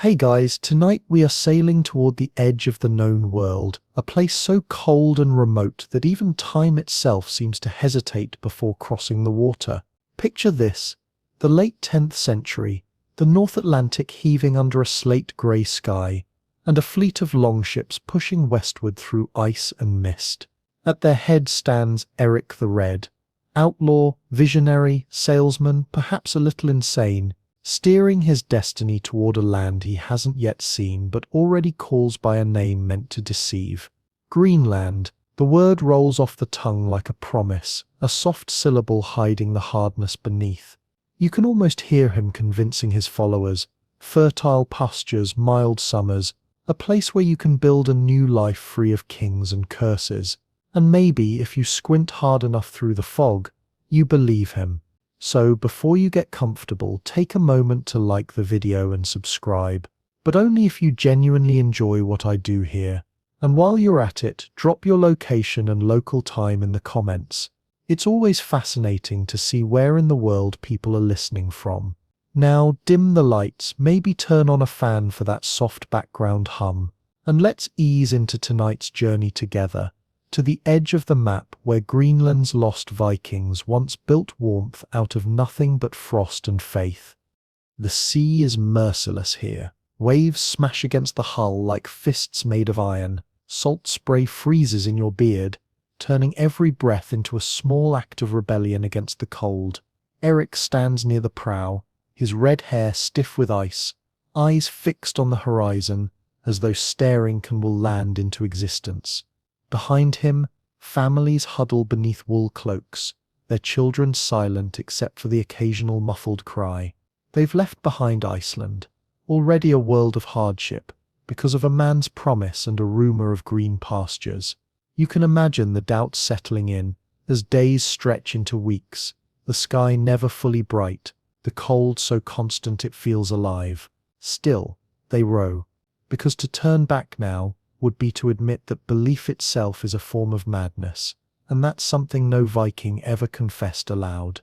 Hey guys, tonight we are sailing toward the edge of the known world, a place so cold and remote that even time itself seems to hesitate before crossing the water. Picture this, the late 10th century, the North Atlantic heaving under a slate-grey sky, and a fleet of longships pushing westward through ice and mist. At their head stands Erik the Red, outlaw, visionary, salesman, perhaps a little insane, steering his destiny toward a land he hasn't yet seen but already calls by a name meant to deceive. Greenland. The word rolls off the tongue like a promise, a soft syllable hiding the hardness beneath. You can almost hear him convincing his followers, fertile pastures, mild summers, a place where you can build a new life free of kings and curses. And maybe, if you squint hard enough through the fog, you believe him. So, before you get comfortable, take a moment to like the video and subscribe, but only if you genuinely enjoy what I do here. And while you're at it, drop your location and local time in the comments. It's always fascinating to see where in the world people are listening from. Now, dim the lights, maybe turn on a fan for that soft background hum, and let's ease into tonight's journey together, to the edge of the map where Greenland's lost Vikings once built warmth out of nothing but frost and faith. The sea is merciless here. Waves smash against the hull like fists made of iron. Salt spray freezes in your beard, turning every breath into a small act of rebellion against the cold. Erik stands near the prow, his red hair stiff with ice, eyes fixed on the horizon, as though staring will land into existence. Behind him, families huddle beneath wool cloaks, their children silent except for the occasional muffled cry. They've left behind Iceland, already a world of hardship, because of a man's promise and a rumor of green pastures. You can imagine the doubts settling in, as days stretch into weeks, the sky never fully bright, the cold so constant it feels alive. Still, they row, because to turn back now would be to admit that belief itself is a form of madness, and that's something no Viking ever confessed aloud.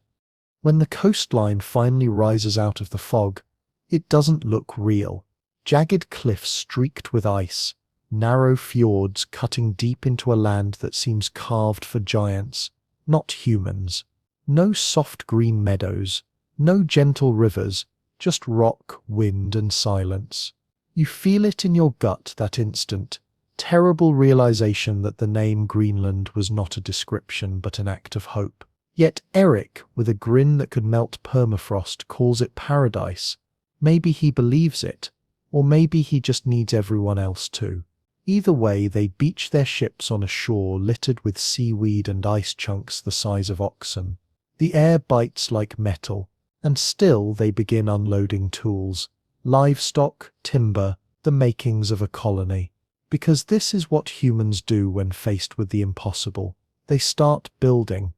When the coastline finally rises out of the fog, it doesn't look real. Jagged cliffs streaked with ice, narrow fjords cutting deep into a land that seems carved for giants, not humans. No soft green meadows, no gentle rivers, just rock, wind, and silence. You feel it in your gut that instant. Terrible realization that the name Greenland was not a description but an act of hope. Yet Erik, with a grin that could melt permafrost, calls it paradise. Maybe he believes it, or maybe he just needs everyone else to. Either way, they beach their ships on a shore littered with seaweed and ice chunks the size of oxen. The air bites like metal, and still they begin unloading tools, livestock, timber, the makings of a colony. Because this is what humans do when faced with the impossible. They start building.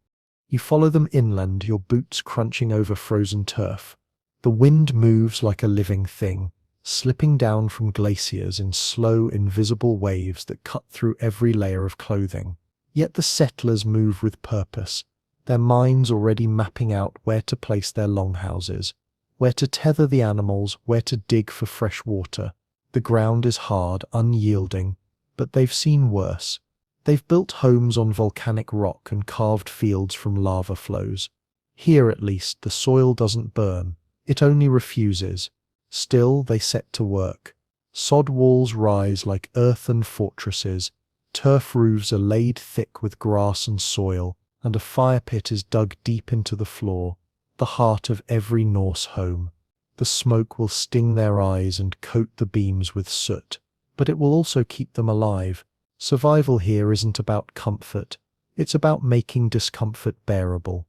You follow them inland, your boots crunching over frozen turf. The wind moves like a living thing, slipping down from glaciers in slow, invisible waves that cut through every layer of clothing. Yet the settlers move with purpose, their minds already mapping out where to place their longhouses, where to tether the animals, where to dig for fresh water. The ground is hard, unyielding, but they've seen worse. They've built homes on volcanic rock and carved fields from lava flows. Here, at least, the soil doesn't burn. It only refuses. Still, they set to work. Sod walls rise like earthen fortresses. Turf roofs are laid thick with grass and soil, and a fire pit is dug deep into the floor, the heart of every Norse home. The smoke will sting their eyes and coat the beams with soot, but it will also keep them alive. Survival here isn't about comfort, it's about making discomfort bearable.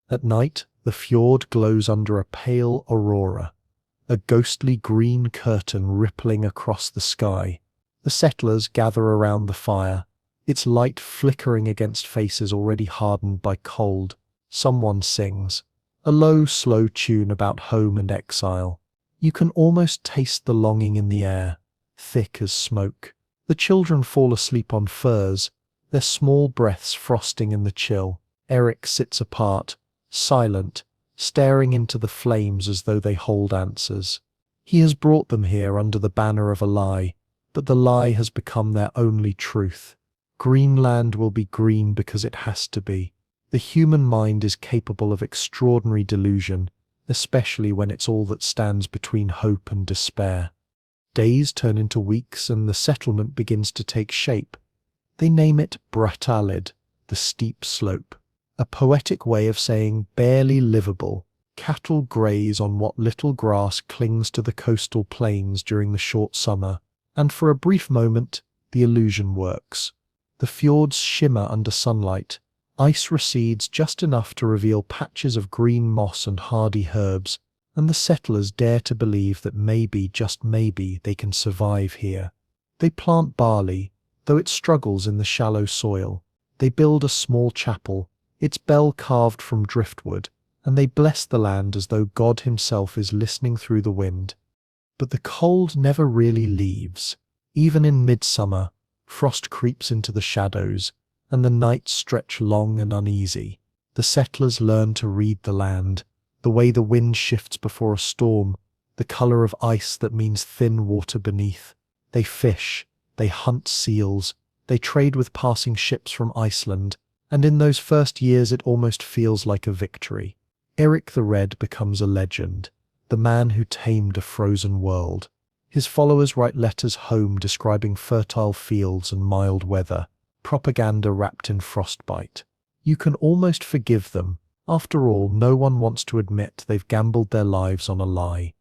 At night, the fjord glows under a pale aurora, a ghostly green curtain rippling across the sky. The settlers gather around the fire, its light flickering against faces already hardened by cold. Someone sings. A low, slow tune about home and exile. You can almost taste the longing in the air, thick as smoke. The children fall asleep on furs, their small breaths frosting in the chill. Erik sits apart, silent, staring into the flames as though they hold answers. He has brought them here under the banner of a lie, but the lie has become their only truth. Greenland will be green because it has to be. The human mind is capable of extraordinary delusion, especially when it's all that stands between hope and despair. Days turn into weeks and the settlement begins to take shape. They name it Bratalid, the steep slope, a poetic way of saying barely livable. Cattle graze on what little grass clings to the coastal plains during the short summer, and for a brief moment, the illusion works. The fjords shimmer under sunlight. Ice recedes just enough to reveal patches of green moss and hardy herbs, and the settlers dare to believe that maybe, just maybe, they can survive here. They plant barley, though it struggles in the shallow soil. They build a small chapel, its bell carved from driftwood, and they bless the land as though God himself is listening through the wind. But the cold never really leaves. Even in midsummer, frost creeps into the shadows, and the nights stretch long and uneasy. The settlers learn to read the land, the way the wind shifts before a storm, the colour of ice that means thin water beneath. They fish, they hunt seals, they trade with passing ships from Iceland, and in those first years it almost feels like a victory. Erik the Red becomes a legend, the man who tamed a frozen world. His followers write letters home describing fertile fields and mild weather, propaganda wrapped in frostbite. You can almost forgive them. After all, no one wants to admit they've gambled their lives on a lie.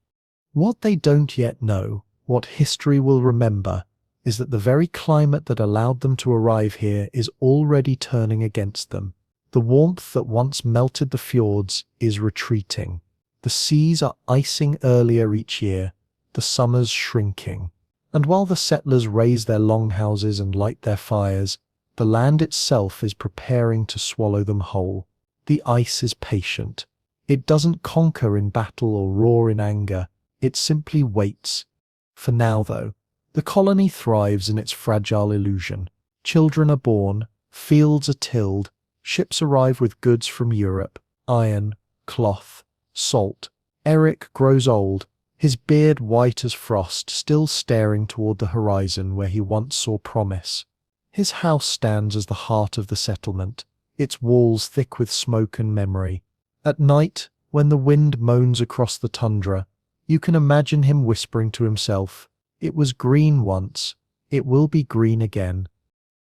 What they don't yet know, what history will remember, is that the very climate that allowed them to arrive here is already turning against them. The warmth that once melted the fjords is retreating. The seas are icing earlier each year, the summers shrinking. And while the settlers raise their longhouses and light their fires, the land itself is preparing to swallow them whole. The ice is patient. It doesn't conquer in battle or roar in anger. It simply waits. For now, though, the colony thrives in its fragile illusion. Children are born, fields are tilled, ships arrive with goods from Europe, iron, cloth, salt. Erik grows old, his beard white as frost, still staring toward the horizon where he once saw promise. His house stands as the heart of the settlement, its walls thick with smoke and memory. At night, when the wind moans across the tundra, you can imagine him whispering to himself, "It was green once, it will be green again."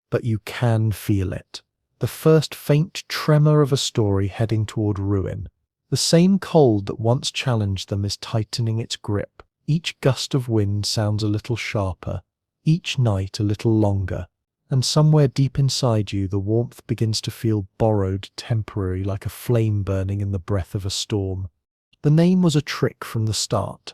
But you can feel it. The first faint tremor of a story heading toward ruin. The same cold that once challenged them is tightening its grip. Each gust of wind sounds a little sharper, each night a little longer, and somewhere deep inside you the warmth begins to feel borrowed, temporary, like a flame burning in the breath of a storm. The name was a trick from the start.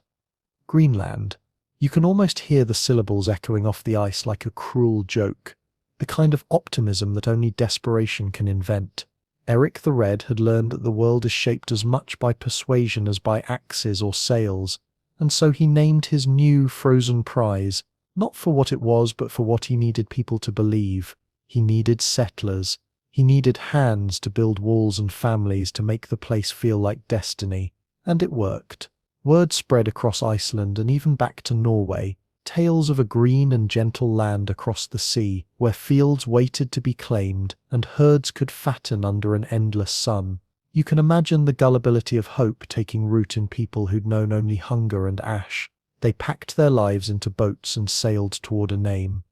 Greenland. You can almost hear the syllables echoing off the ice like a cruel joke, the kind of optimism that only desperation can invent. Erik the Red had learned that the world is shaped as much by persuasion as by axes or sails, and so he named his new frozen prize, not for what it was but for what he needed people to believe. He needed settlers. He needed hands to build walls and families to make the place feel like destiny. And it worked. Word spread across Iceland and even back to Norway, tales of a green and gentle land across the sea, where fields waited to be claimed and herds could fatten under an endless sun. You can imagine the gullibility of hope taking root in people who'd known only hunger and ash. They packed their lives into boats and sailed toward a name.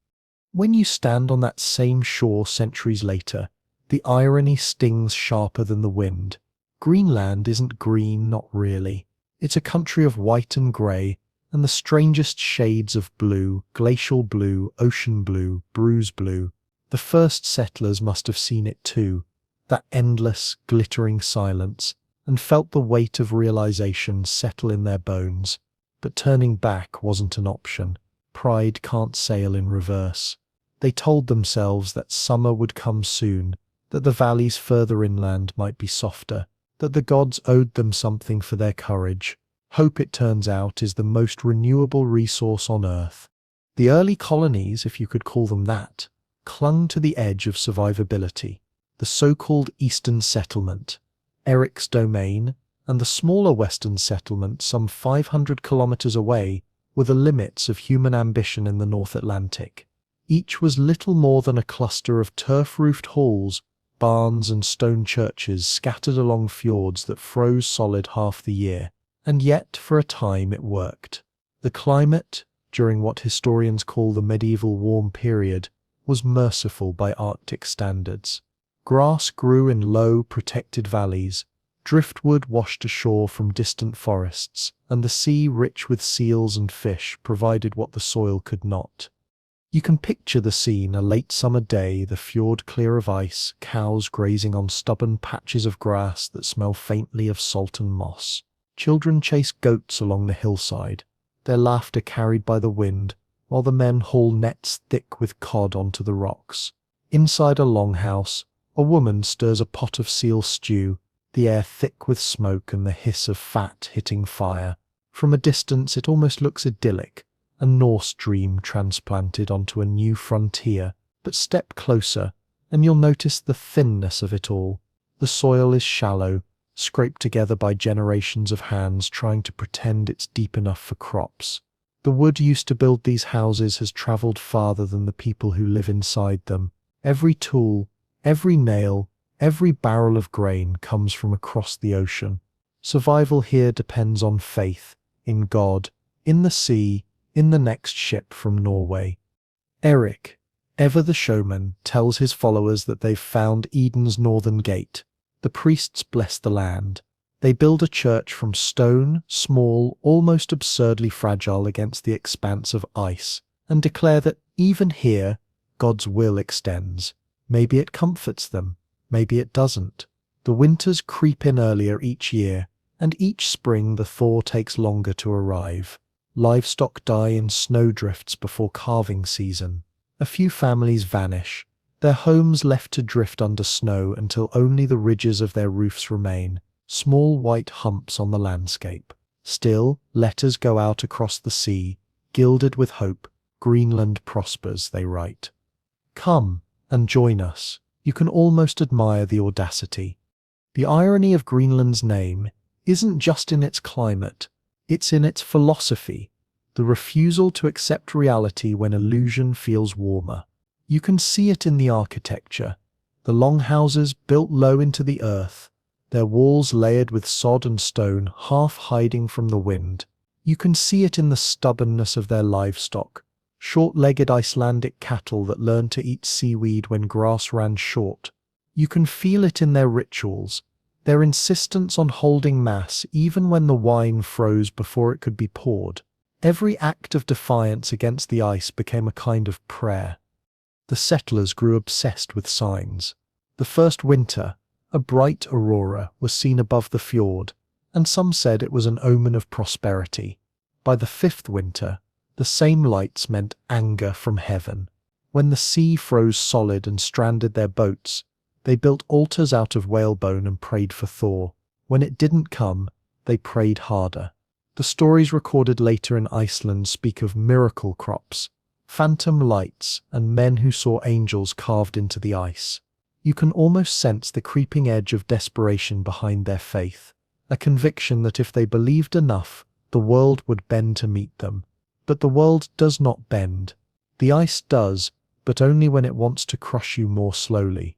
When you stand on that same shore centuries later, the irony stings sharper than the wind. Greenland isn't green, not really. It's a country of white and grey, and the strangest shades of blue, glacial blue, ocean blue, bruise blue. The first settlers must have seen it too, that endless, glittering silence, and felt the weight of realization settle in their bones. But turning back wasn't an option. Pride can't sail in reverse. They told themselves that summer would come soon, that the valleys further inland might be softer, that the gods owed them something for their courage. Hope, it turns out, is the most renewable resource on Earth. The early colonies, if you could call them that, clung to the edge of survivability. The so-called Eastern Settlement, Erik's domain, and the smaller western settlement some 500 kilometers away were the limits of human ambition in the North Atlantic. Each was little more than a cluster of turf-roofed halls, barns and stone churches scattered along fjords that froze solid half the year. And yet, for a time, it worked. The climate, during what historians call the medieval warm period, was merciful by Arctic standards. Grass grew in low, protected valleys, driftwood washed ashore from distant forests, and the sea, rich with seals and fish, provided what the soil could not. You can picture the scene: a late summer day, the fjord clear of ice, cows grazing on stubborn patches of grass that smell faintly of salt and moss. Children chase goats along the hillside, their laughter carried by the wind, while the men haul nets thick with cod onto the rocks. Inside a longhouse, a woman stirs a pot of seal stew, the air thick with smoke and the hiss of fat hitting fire. From a distance it almost looks idyllic, a Norse dream transplanted onto a new frontier. But step closer, and you'll notice the thinness of it all. The soil is shallow, scraped together by generations of hands trying to pretend it's deep enough for crops. The wood used to build these houses has traveled farther than the people who live inside them. Every tool, every nail, every barrel of grain comes from across the ocean. Survival here depends on faith, in God, in the sea, in the next ship from Norway. Erik, ever the showman, tells his followers that they've found Eden's northern gate. The priests bless the land. They build a church from stone, small, almost absurdly fragile against the expanse of ice, and declare that even here, God's will extends. Maybe it comforts them, maybe it doesn't. The winters creep in earlier each year, and each spring the thaw takes longer to arrive. Livestock die in snowdrifts before calving season. A few families vanish, their homes left to drift under snow until only the ridges of their roofs remain, small white humps on the landscape. Still, letters go out across the sea, gilded with hope. Greenland prospers, they write. Come and join us. You can almost admire the audacity. The irony of Greenland's name isn't just in its climate, it's in its philosophy, the refusal to accept reality when illusion feels warmer. You can see it in the architecture, the longhouses built low into the earth, their walls layered with sod and stone, half hiding from the wind. You can see it in the stubbornness of their livestock, short-legged Icelandic cattle that learned to eat seaweed when grass ran short. You can feel it in their rituals, their insistence on holding mass even when the wine froze before it could be poured. Every act of defiance against the ice became a kind of prayer. The settlers grew obsessed with signs. The first winter, a bright aurora was seen above the fjord, and some said it was an omen of prosperity. By the fifth winter, the same lights meant anger from heaven. When the sea froze solid and stranded their boats, they built altars out of whalebone and prayed for thaw. When it didn't come, they prayed harder. The stories recorded later in Iceland speak of miracle crops, phantom lights, and men who saw angels carved into the ice. You can almost sense the creeping edge of desperation behind their faith, a conviction that if they believed enough, the world would bend to meet them. But the world does not bend. The ice does, but only when it wants to crush you more slowly.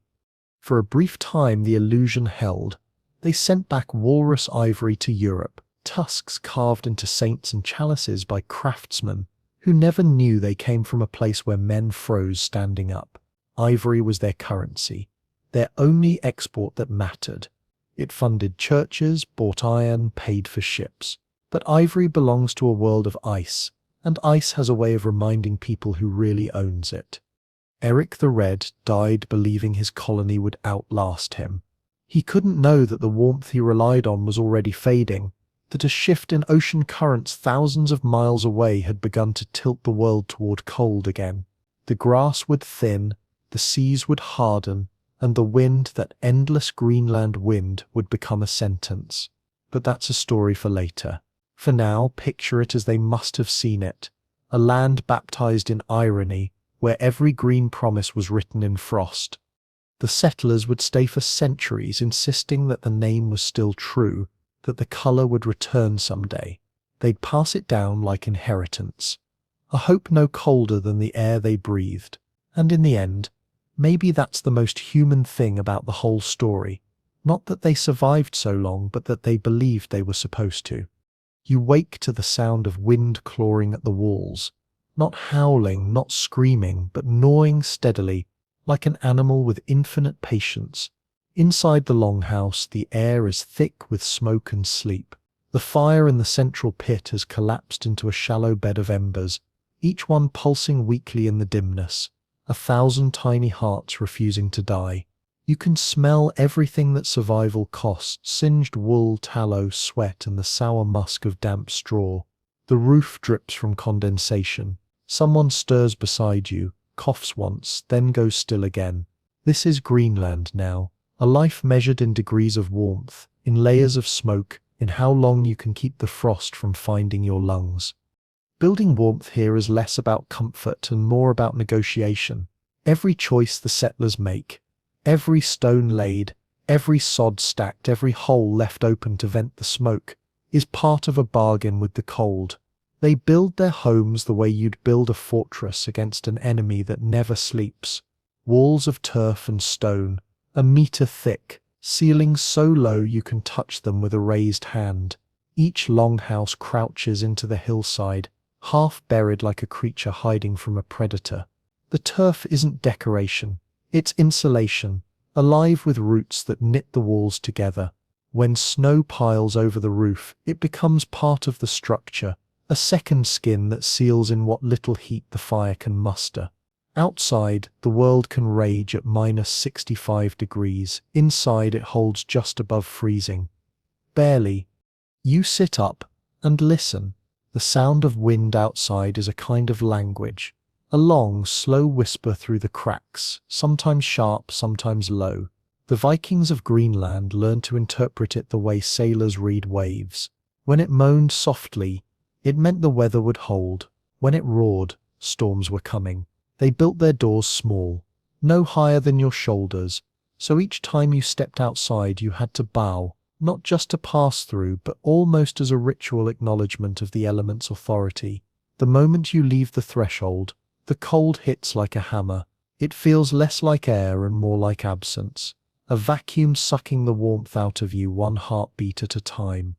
For a brief time the illusion held. They sent back walrus ivory to Europe, tusks carved into saints and chalices by craftsmen who never knew they came from a place where men froze standing up. Ivory was their currency, their only export that mattered. It funded churches, bought iron, paid for ships. But ivory belongs to a world of ice, and ice has a way of reminding people who really owns it. Erik the Red died believing his colony would outlast him. He couldn't know that the warmth he relied on was already fading, that a shift in ocean currents thousands of miles away had begun to tilt the world toward cold again. The grass would thin, the seas would harden, and the wind, that endless Greenland wind, would become a sentence. But that's a story for later. For now, picture it as they must have seen it, a land baptized in irony, where every green promise was written in frost. The settlers would stay for centuries, insisting that the name was still true, that the color would return someday. They'd pass it down like inheritance. A hope no colder than the air they breathed. And in the end, maybe that's the most human thing about the whole story. Not that they survived so long, but that they believed they were supposed to. You wake to the sound of wind clawing at the walls. Not howling, not screaming, but gnawing steadily, like an animal with infinite patience. Inside the longhouse, the air is thick with smoke and sleep. The fire in the central pit has collapsed into a shallow bed of embers, each one pulsing weakly in the dimness, 1,000 tiny hearts refusing to die. You can smell everything that survival costs: singed wool, tallow, sweat, and the sour musk of damp straw. The roof drips from condensation. Someone stirs beside you, coughs once, then goes still again. This is Greenland now, a life measured in degrees of warmth, in layers of smoke, in how long you can keep the frost from finding your lungs. Building warmth here is less about comfort and more about negotiation. Every choice the settlers make, every stone laid, every sod stacked, every hole left open to vent the smoke, is part of a bargain with the cold. They build their homes the way you'd build a fortress against an enemy that never sleeps. Walls of turf and stone, 1 meter thick, ceilings so low you can touch them with a raised hand. Each longhouse crouches into the hillside, half buried like a creature hiding from a predator. The turf isn't decoration. It's insulation, alive with roots that knit the walls together. When snow piles over the roof, it becomes part of the structure, a second skin that seals in what little heat the fire can muster. Outside, the world can rage at -65 degrees. Inside, it holds just above freezing. Barely. You sit up and listen. The sound of wind outside is a kind of language. A long, slow whisper through the cracks, sometimes sharp, sometimes low. The Vikings of Greenland learned to interpret it the way sailors read waves. When it moaned softly, it meant the weather would hold. When it roared, storms were coming. They built their doors small, no higher than your shoulders, so each time you stepped outside you had to bow, not just to pass through, but almost as a ritual acknowledgement of the element's authority. The moment you leave the threshold, the cold hits like a hammer. It feels less like air and more like absence, a vacuum sucking the warmth out of you one heartbeat at a time.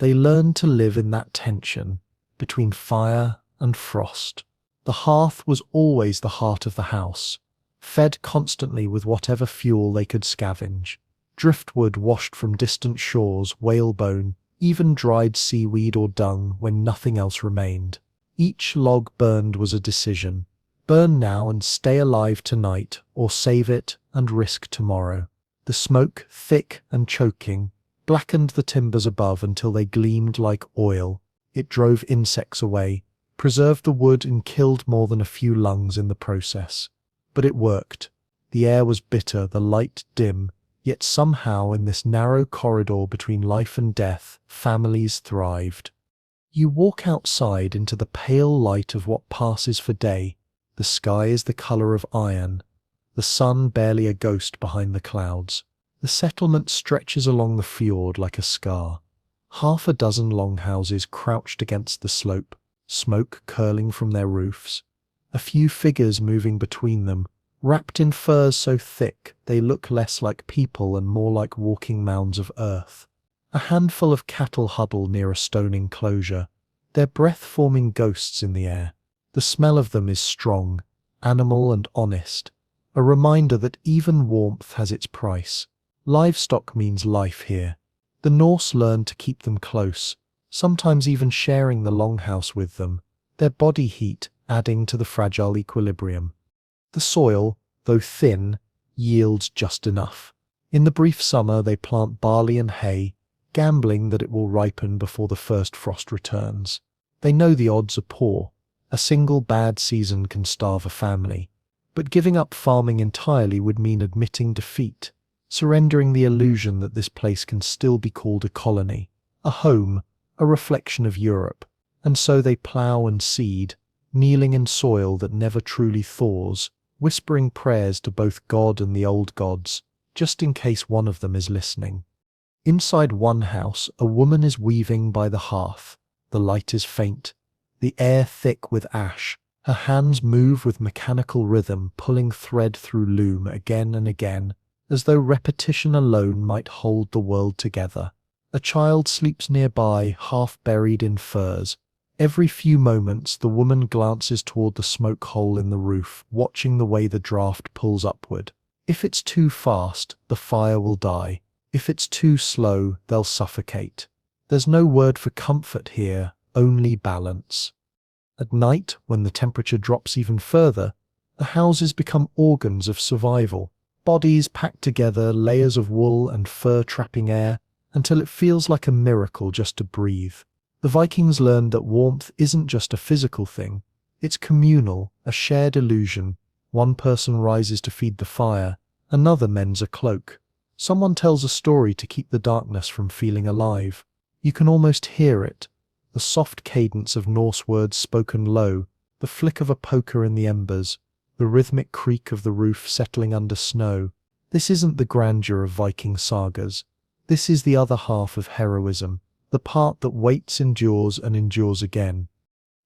They learned to live in that tension between fire and frost. The hearth was always the heart of the house, fed constantly with whatever fuel they could scavenge. Driftwood washed from distant shores, whalebone, even dried seaweed or dung when nothing else remained. Each log burned was a decision. Burn now and stay alive tonight, or save it and risk tomorrow. The smoke, thick and choking, blackened the timbers above until they gleamed like oil. It drove insects away, preserved the wood, and killed more than a few lungs in the process. But it worked. The air was bitter, the light dim, yet somehow in this narrow corridor between life and death, families thrived. You walk outside into the pale light of what passes for day. The sky is the color of iron, the sun barely a ghost behind the clouds. The settlement stretches along the fjord like a scar. 6 longhouses crouched against the slope, smoke curling from their roofs. A few figures moving between them, wrapped in furs so thick they look less like people and more like walking mounds of earth. A handful of cattle huddle near a stone enclosure, their breath forming ghosts in the air. The smell of them is strong, animal and honest, a reminder that even warmth has its price. Livestock means life here. The Norse learned to keep them close, sometimes even sharing the longhouse with them, their body heat adding to the fragile equilibrium. The soil, though thin, yields just enough. In the brief summer they plant barley and hay, gambling that it will ripen before the first frost returns. They know the odds are poor. A single bad season can starve a family. But giving up farming entirely would mean admitting defeat, surrendering the illusion that this place can still be called a colony, a home, a reflection of Europe. And so they plough and seed, kneeling in soil that never truly thaws, whispering prayers to both God and the old gods, just in case one of them is listening. Inside one house, a woman is weaving by the hearth. The light is faint, the air thick with ash. Her hands move with mechanical rhythm, pulling thread through loom again and again, as though repetition alone might hold the world together. A child sleeps nearby, half buried in furs. Every few moments, the woman glances toward the smoke hole in the roof, watching the way the draft pulls upward. If it's too fast, the fire will die. If it's too slow, they'll suffocate. There's no word for comfort here, only balance. At night, when the temperature drops even further, the houses become organs of survival. Bodies packed together, layers of wool and fur trapping air, until it feels like a miracle just to breathe. The Vikings learned that warmth isn't just a physical thing, it's communal, a shared illusion. One person rises to feed the fire, another mends a cloak. Someone tells a story to keep the darkness from feeling alive. You can almost hear it, the soft cadence of Norse words spoken low, the flick of a poker in the embers, the rhythmic creak of the roof settling under snow. This isn't the grandeur of Viking sagas. This is the other half of heroism, the part that waits, endures, and endures again.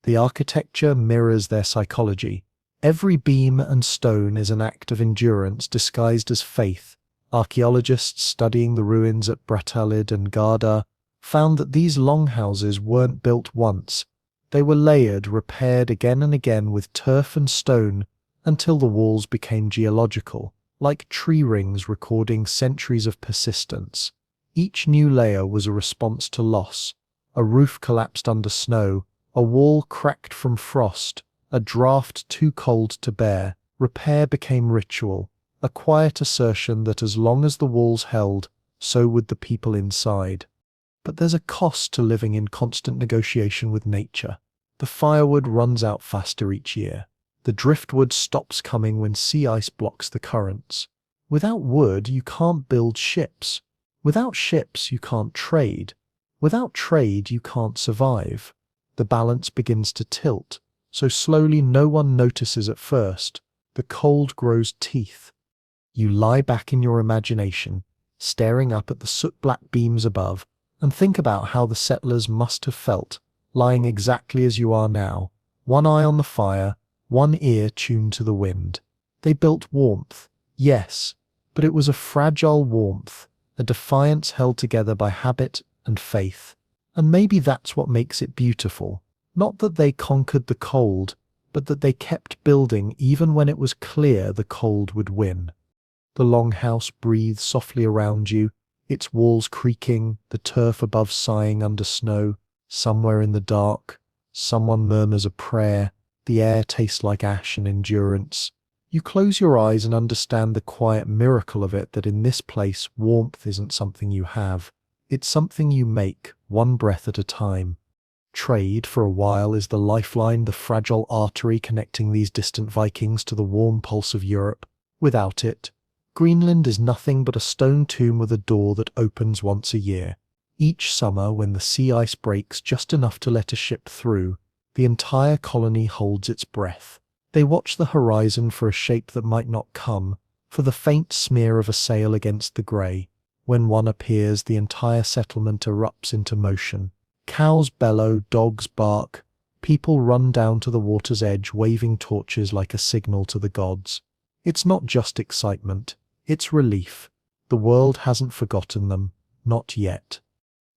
The architecture mirrors their psychology. Every beam and stone is an act of endurance disguised as faith. Archaeologists studying the ruins at Brattahlid and Garda found that these longhouses weren't built once. They were layered, repaired again and again with turf and stone until the walls became geological, like tree rings recording centuries of persistence. Each new layer was a response to loss. A roof collapsed under snow, a wall cracked from frost, a draft too cold to bear. Repair became ritual, a quiet assertion that as long as the walls held, so would the people inside. But there's a cost to living in constant negotiation with nature. The firewood runs out faster each year. The driftwood stops coming when sea ice blocks the currents. Without wood, you can't build ships. Without ships, you can't trade. Without trade, you can't survive. The balance begins to tilt, so slowly no one notices at first. The cold grows teeth. You lie back in your imagination, staring up at the soot-black beams above, and think about how the settlers must have felt, lying exactly as you are now, one eye on the fire, one ear tuned to the wind. They built warmth, yes, but it was a fragile warmth, a defiance held together by habit and faith. And maybe that's what makes it beautiful. Not that they conquered the cold, but that they kept building even when it was clear the cold would win. The longhouse breathes softly around you, its walls creaking, the turf above sighing under snow. Somewhere in the dark, someone murmurs a prayer. The air tastes like ash and endurance. You close your eyes and understand the quiet miracle of it, that in this place warmth isn't something you have. It's something you make, one breath at a time. Trade, for a while, is the lifeline, the fragile artery connecting these distant Vikings to the warm pulse of Europe. Without it, Greenland is nothing but a stone tomb with a door that opens once a year. Each summer, when the sea ice breaks just enough to let a ship through, the entire colony holds its breath. They watch the horizon for a shape that might not come, for the faint smear of a sail against the grey. When one appears, the entire settlement erupts into motion. Cows bellow, dogs bark, people run down to the water's edge waving torches like a signal to the gods. It's not just excitement, it's relief. The world hasn't forgotten them, not yet.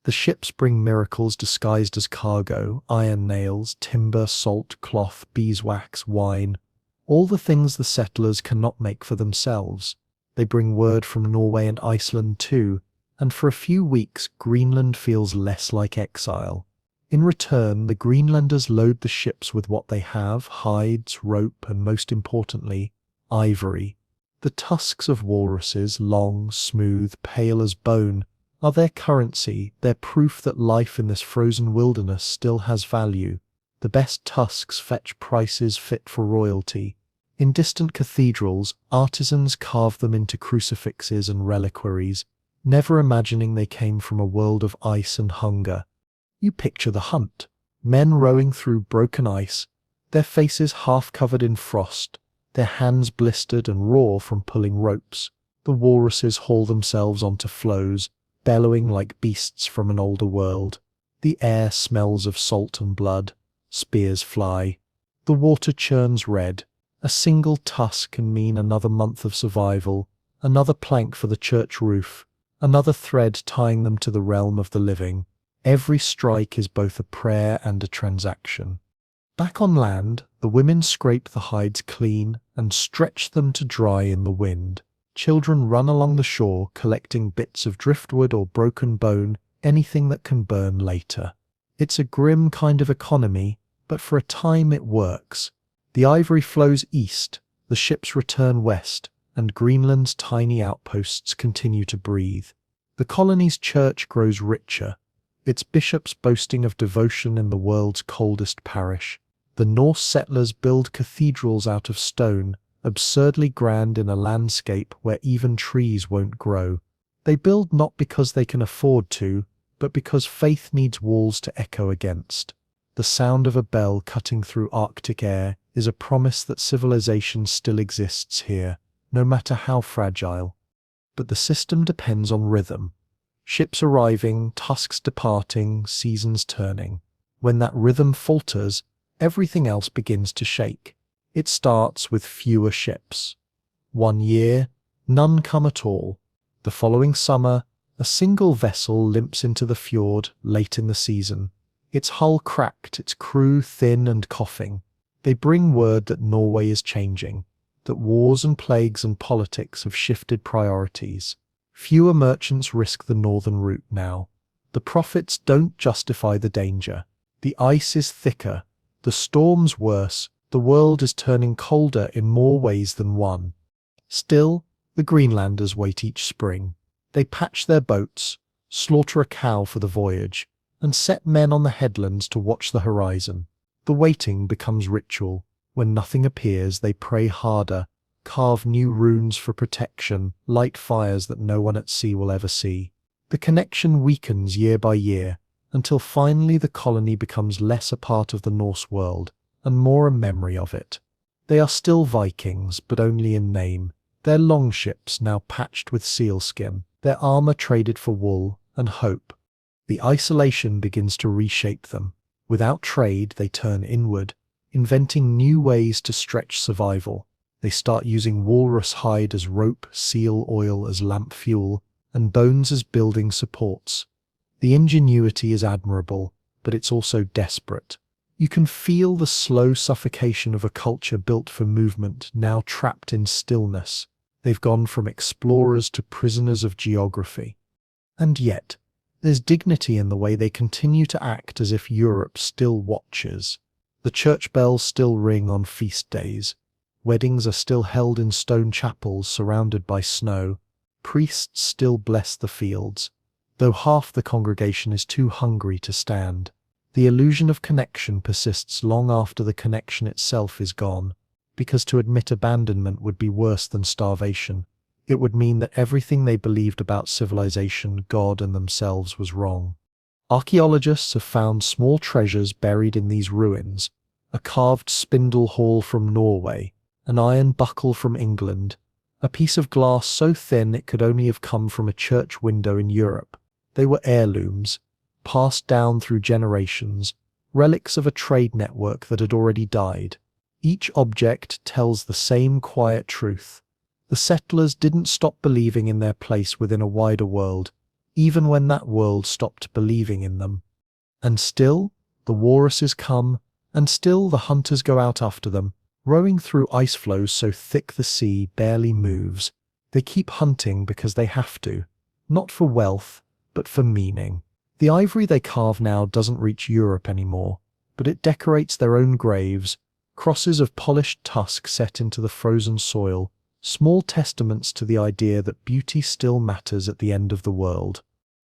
The ships bring miracles disguised as cargo: iron nails, timber, salt, cloth, beeswax, wine. All the things the settlers cannot make for themselves. They bring word from Norway and Iceland too, and for a few weeks Greenland feels less like exile. In return, the Greenlanders load the ships with what they have: hides, rope, and most importantly, ivory. The tusks of walruses, long, smooth, pale as bone, are their currency, their proof that life in this frozen wilderness still has value. The best tusks fetch prices fit for royalty. In distant cathedrals, artisans carve them into crucifixes and reliquaries, never imagining they came from a world of ice and hunger. You picture the hunt. Men rowing through broken ice, their faces half covered in frost, their hands blistered and raw from pulling ropes. The walruses haul themselves onto floes, bellowing like beasts from an older world. The air smells of salt and blood. Spears fly. The water churns red. A single tusk can mean another month of survival, another plank for the church roof, another thread tying them to the realm of the living. Every strike is both a prayer and a transaction. Back on land, the women scrape the hides clean and stretch them to dry in the wind. Children run along the shore collecting bits of driftwood or broken bone, anything that can burn later. It's a grim kind of economy, but for a time it works. The ivory flows east, the ships return west, and Greenland's tiny outposts continue to breathe. The colony's church grows richer, its bishops boasting of devotion in the world's coldest parish. The Norse settlers build cathedrals out of stone, absurdly grand in a landscape where even trees won't grow. They build not because they can afford to, but because faith needs walls to echo against. The sound of a bell cutting through Arctic air is a promise that civilization still exists here, no matter how fragile. But the system depends on rhythm. Ships arriving, tusks departing, seasons turning. When that rhythm falters, everything else begins to shake. It starts with fewer ships. One year, none come at all. The following summer, a single vessel limps into the fjord late in the season. Its hull cracked, its crew thin and coughing. They bring word that Norway is changing, that wars and plagues and politics have shifted priorities. Fewer merchants risk the northern route now. The profits don't justify the danger. The ice is thicker, the storms worse, the world is turning colder in more ways than one. Still, the Greenlanders wait each spring. They patch their boats, slaughter a cow for the voyage, and set men on the headlands to watch the horizon. The waiting becomes ritual. When nothing appears, they pray harder, carve new runes for protection, light fires that no one at sea will ever see. The connection weakens year by year, until finally the colony becomes less a part of the Norse world, and more a memory of it. They are still Vikings, but only in name. Their longships now patched with sealskin, their armor traded for wool and hope. The isolation begins to reshape them. Without trade, they turn inward, inventing new ways to stretch survival. They start using walrus hide as rope, seal oil as lamp fuel, and bones as building supports. The ingenuity is admirable, but it's also desperate. You can feel the slow suffocation of a culture built for movement, now trapped in stillness. They've gone from explorers to prisoners of geography. And yet, there's dignity in the way they continue to act as if Europe still watches. The church bells still ring on feast days. Weddings are still held in stone chapels surrounded by snow. Priests still bless the fields, though half the congregation is too hungry to stand. The illusion of connection persists long after the connection itself is gone, because to admit abandonment would be worse than starvation. It would mean that everything they believed about civilization, God, and themselves was wrong. Archaeologists have found small treasures buried in these ruins: a carved spindle haul from Norway, an iron buckle from England, a piece of glass so thin it could only have come from a church window in Europe. They were heirlooms, passed down through generations, relics of a trade network that had already died. Each object tells the same quiet truth. The settlers didn't stop believing in their place within a wider world, even when that world stopped believing in them. And still, the walruses come, and still the hunters go out after them, rowing through ice floes so thick the sea barely moves. They keep hunting because they have to, not for wealth, but for meaning. The ivory they carve now doesn't reach Europe anymore, but it decorates their own graves, crosses of polished tusk set into the frozen soil, small testaments to the idea that beauty still matters at the end of the world.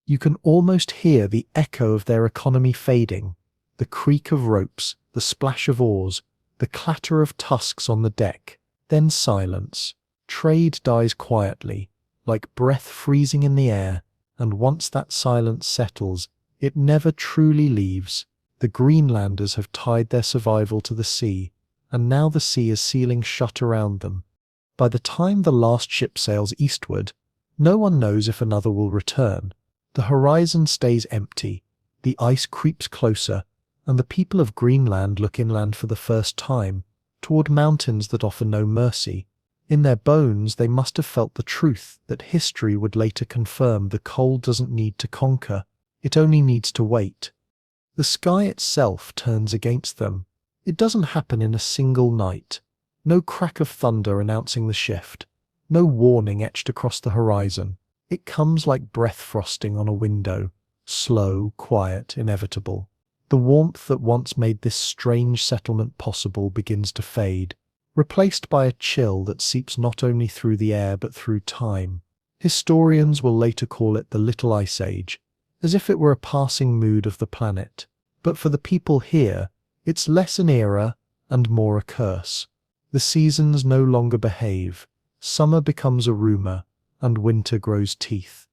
You can almost hear the echo of their economy fading, the creak of ropes, the splash of oars, the clatter of tusks on the deck, then silence. Trade dies quietly, like breath freezing in the air, and once that silence settles, it never truly leaves. The Greenlanders have tied their survival to the sea, and now the sea is sealing shut around them. By the time the last ship sails eastward, no one knows if another will return. The horizon stays empty, the ice creeps closer, and the people of Greenland look inland for the first time, toward mountains that offer no mercy. In their bones they must have felt the truth that history would later confirm: the cold doesn't need to conquer, it only needs to wait. The sky itself turns against them. It doesn't happen in a single night. No crack of thunder announcing the shift. No warning etched across the horizon. It comes like breath frosting on a window. Slow, quiet, inevitable. The warmth that once made this strange settlement possible begins to fade, replaced by a chill that seeps not only through the air but through time. Historians will later call it the Little Ice Age, as if it were a passing mood of the planet. But for the people here, it's less an era and more a curse. The seasons no longer behave. Summer becomes a rumor, and winter grows teeth.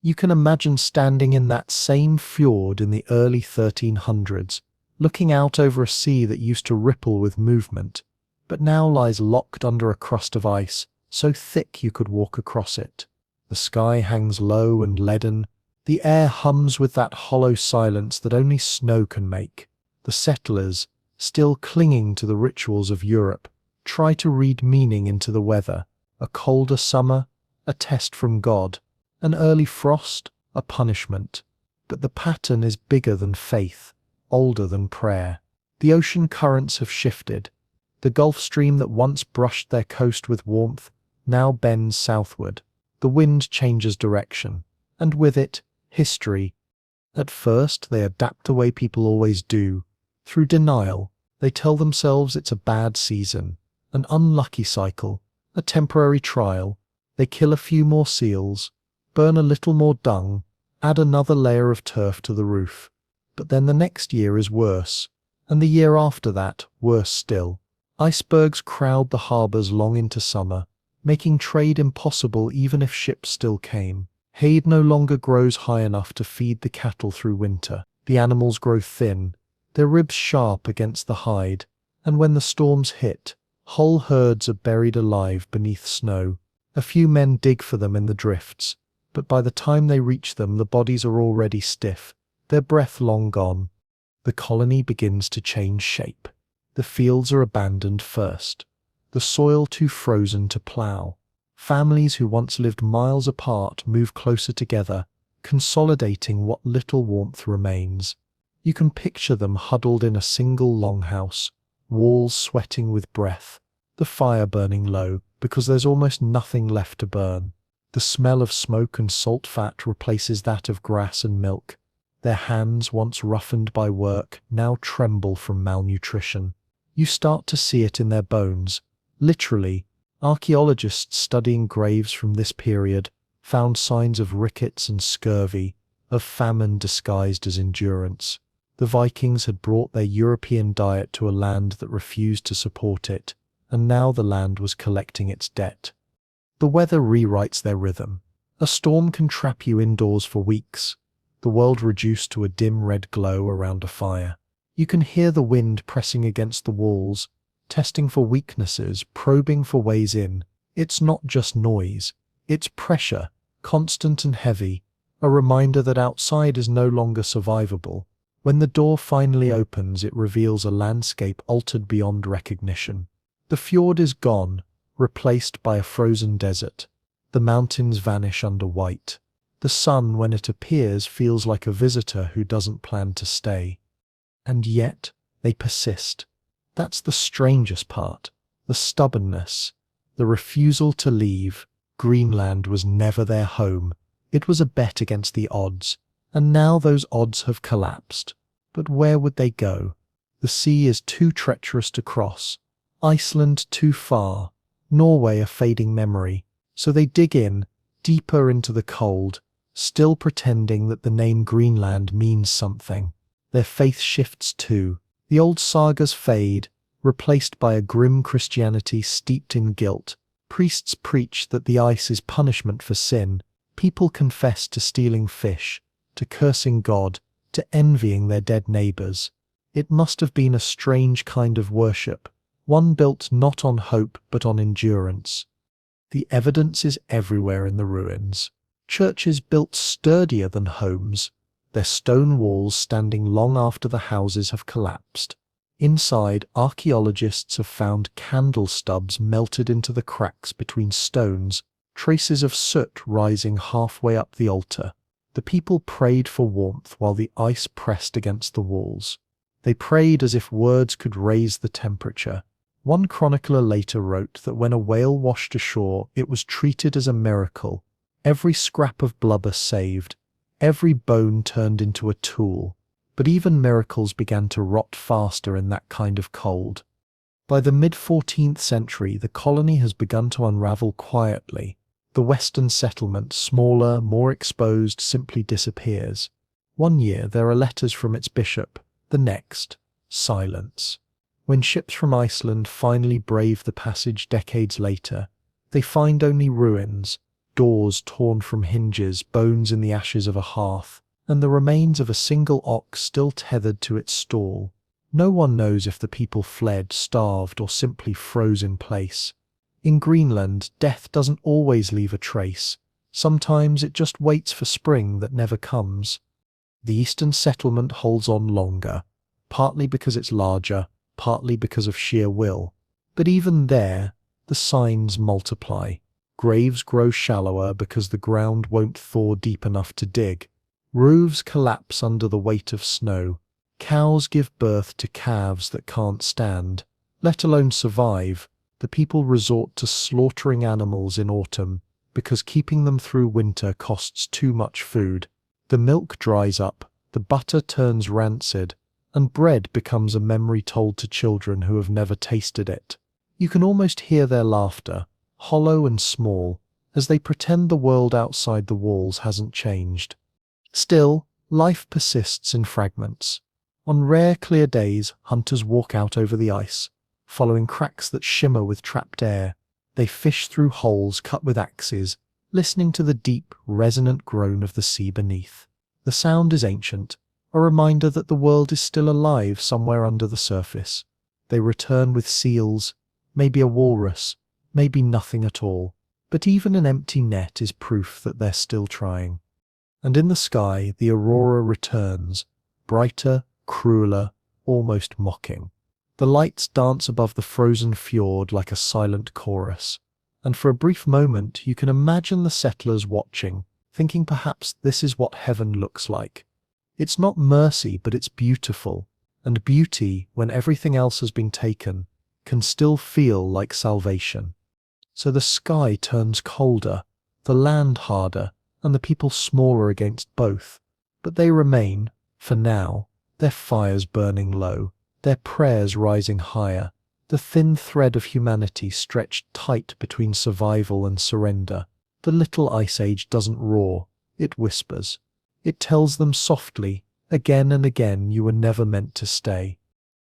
You can imagine standing in that same fjord in the early 1300s, looking out over a sea that used to ripple with movement, but now lies locked under a crust of ice so thick you could walk across it. The sky hangs low and leaden. The air hums with that hollow silence that only snow can make. The settlers, still clinging to the rituals of Europe, try to read meaning into the weather. A colder summer, a test from God. An early frost, a punishment. But the pattern is bigger than faith, older than prayer. The ocean currents have shifted. The Gulf Stream that once brushed their coast with warmth now bends southward. The wind changes direction, and with it, history. At first, they adapt the way people always do. Through denial, they tell themselves it's a bad season, an unlucky cycle, a temporary trial. They kill a few more seals, burn a little more dung, add another layer of turf to the roof. But then the next year is worse, and the year after that, worse still. Icebergs crowd the harbors long into summer, making trade impossible even if ships still came. Hay no longer grows high enough to feed the cattle through winter. The animals grow thin, their ribs sharp against the hide, and when the storms hit, whole herds are buried alive beneath snow. A few men dig for them in the drifts, but by the time they reach them, the bodies are already stiff, their breath long gone. The colony begins to change shape. The fields are abandoned first, the soil too frozen to plough. Families who once lived miles apart move closer together, consolidating what little warmth remains. You can picture them huddled in a single longhouse, walls sweating with breath, the fire burning low because there's almost nothing left to burn. The smell of smoke and salt fat replaces that of grass and milk. Their hands, once roughened by work, now tremble from malnutrition. You start to see it in their bones. Literally, archaeologists studying graves from this period found signs of rickets and scurvy, of famine disguised as endurance. The Vikings had brought their European diet to a land that refused to support it, and now the land was collecting its debt. The weather rewrites their rhythm. A storm can trap you indoors for weeks, the world reduced to a dim red glow around a fire. You can hear the wind pressing against the walls, testing for weaknesses, probing for ways in. It's not just noise, it's pressure, constant and heavy, a reminder that outside is no longer survivable. When the door finally opens, it reveals a landscape altered beyond recognition. The fjord is gone, replaced by a frozen desert. The mountains vanish under white. The sun, when it appears, feels like a visitor who doesn't plan to stay. And yet, they persist. That's the strangest part. The stubbornness, the refusal to leave. Greenland was never their home. It was a bet against the odds, and now those odds have collapsed. But where would they go? The sea is too treacherous to cross. Iceland too far. Norway a fading memory. So they dig in, deeper into the cold, still pretending that the name Greenland means something. Their faith shifts too. The old sagas fade, replaced by a grim Christianity steeped in guilt. Priests preach that the ice is punishment for sin. People confess to stealing fish, to cursing God, to envying their dead neighbors. It must have been a strange kind of worship, one built not on hope but on endurance. The evidence is everywhere in the ruins. Churches built sturdier than homes, their stone walls standing long after the houses have collapsed. Inside, archaeologists have found candle stubs melted into the cracks between stones, traces of soot rising halfway up the altar. The people prayed for warmth while the ice pressed against the walls. They prayed as if words could raise the temperature. One chronicler later wrote that when a whale washed ashore, it was treated as a miracle. Every scrap of blubber saved, every bone turned into a tool. But even miracles began to rot faster in that kind of cold. By the mid-14th century, the colony has begun to unravel quietly. The western settlement, smaller, more exposed, simply disappears. One year there are letters from its bishop, the next, silence. When ships from Iceland finally brave the passage decades later, they find only ruins, doors torn from hinges, bones in the ashes of a hearth, and the remains of a single ox still tethered to its stall. No one knows if the people fled, starved, or simply froze in place. In Greenland, death doesn't always leave a trace. Sometimes it just waits for spring that never comes. The eastern settlement holds on longer, partly because it's larger, partly because of sheer will. But even there, the signs multiply. Graves grow shallower because the ground won't thaw deep enough to dig. Roofs collapse under the weight of snow. Cows give birth to calves that can't stand. Let alone survive, the people resort to slaughtering animals in autumn because keeping them through winter costs too much food. The milk dries up, the butter turns rancid, and bread becomes a memory told to children who have never tasted it. You can almost hear their laughter, hollow and small, as they pretend the world outside the walls hasn't changed. Still, life persists in fragments. On rare clear days, hunters walk out over the ice, following cracks that shimmer with trapped air. They fish through holes cut with axes, listening to the deep, resonant groan of the sea beneath. The sound is ancient, a reminder that the world is still alive somewhere under the surface. They return with seals, maybe a walrus, maybe nothing at all. But even an empty net is proof that they're still trying. And in the sky, the aurora returns, brighter, crueler, almost mocking. The lights dance above the frozen fjord like a silent chorus, and for a brief moment you can imagine the settlers watching, thinking perhaps this is what heaven looks like. It's not mercy, but it's beautiful, and beauty, when everything else has been taken, can still feel like salvation. So the sky turns colder, the land harder, and the people smaller against both. But they remain, for now, their fires burning low, their prayers rising higher, the thin thread of humanity stretched tight between survival and surrender. The little ice age doesn't roar, it whispers. It tells them softly, again and again, you were never meant to stay.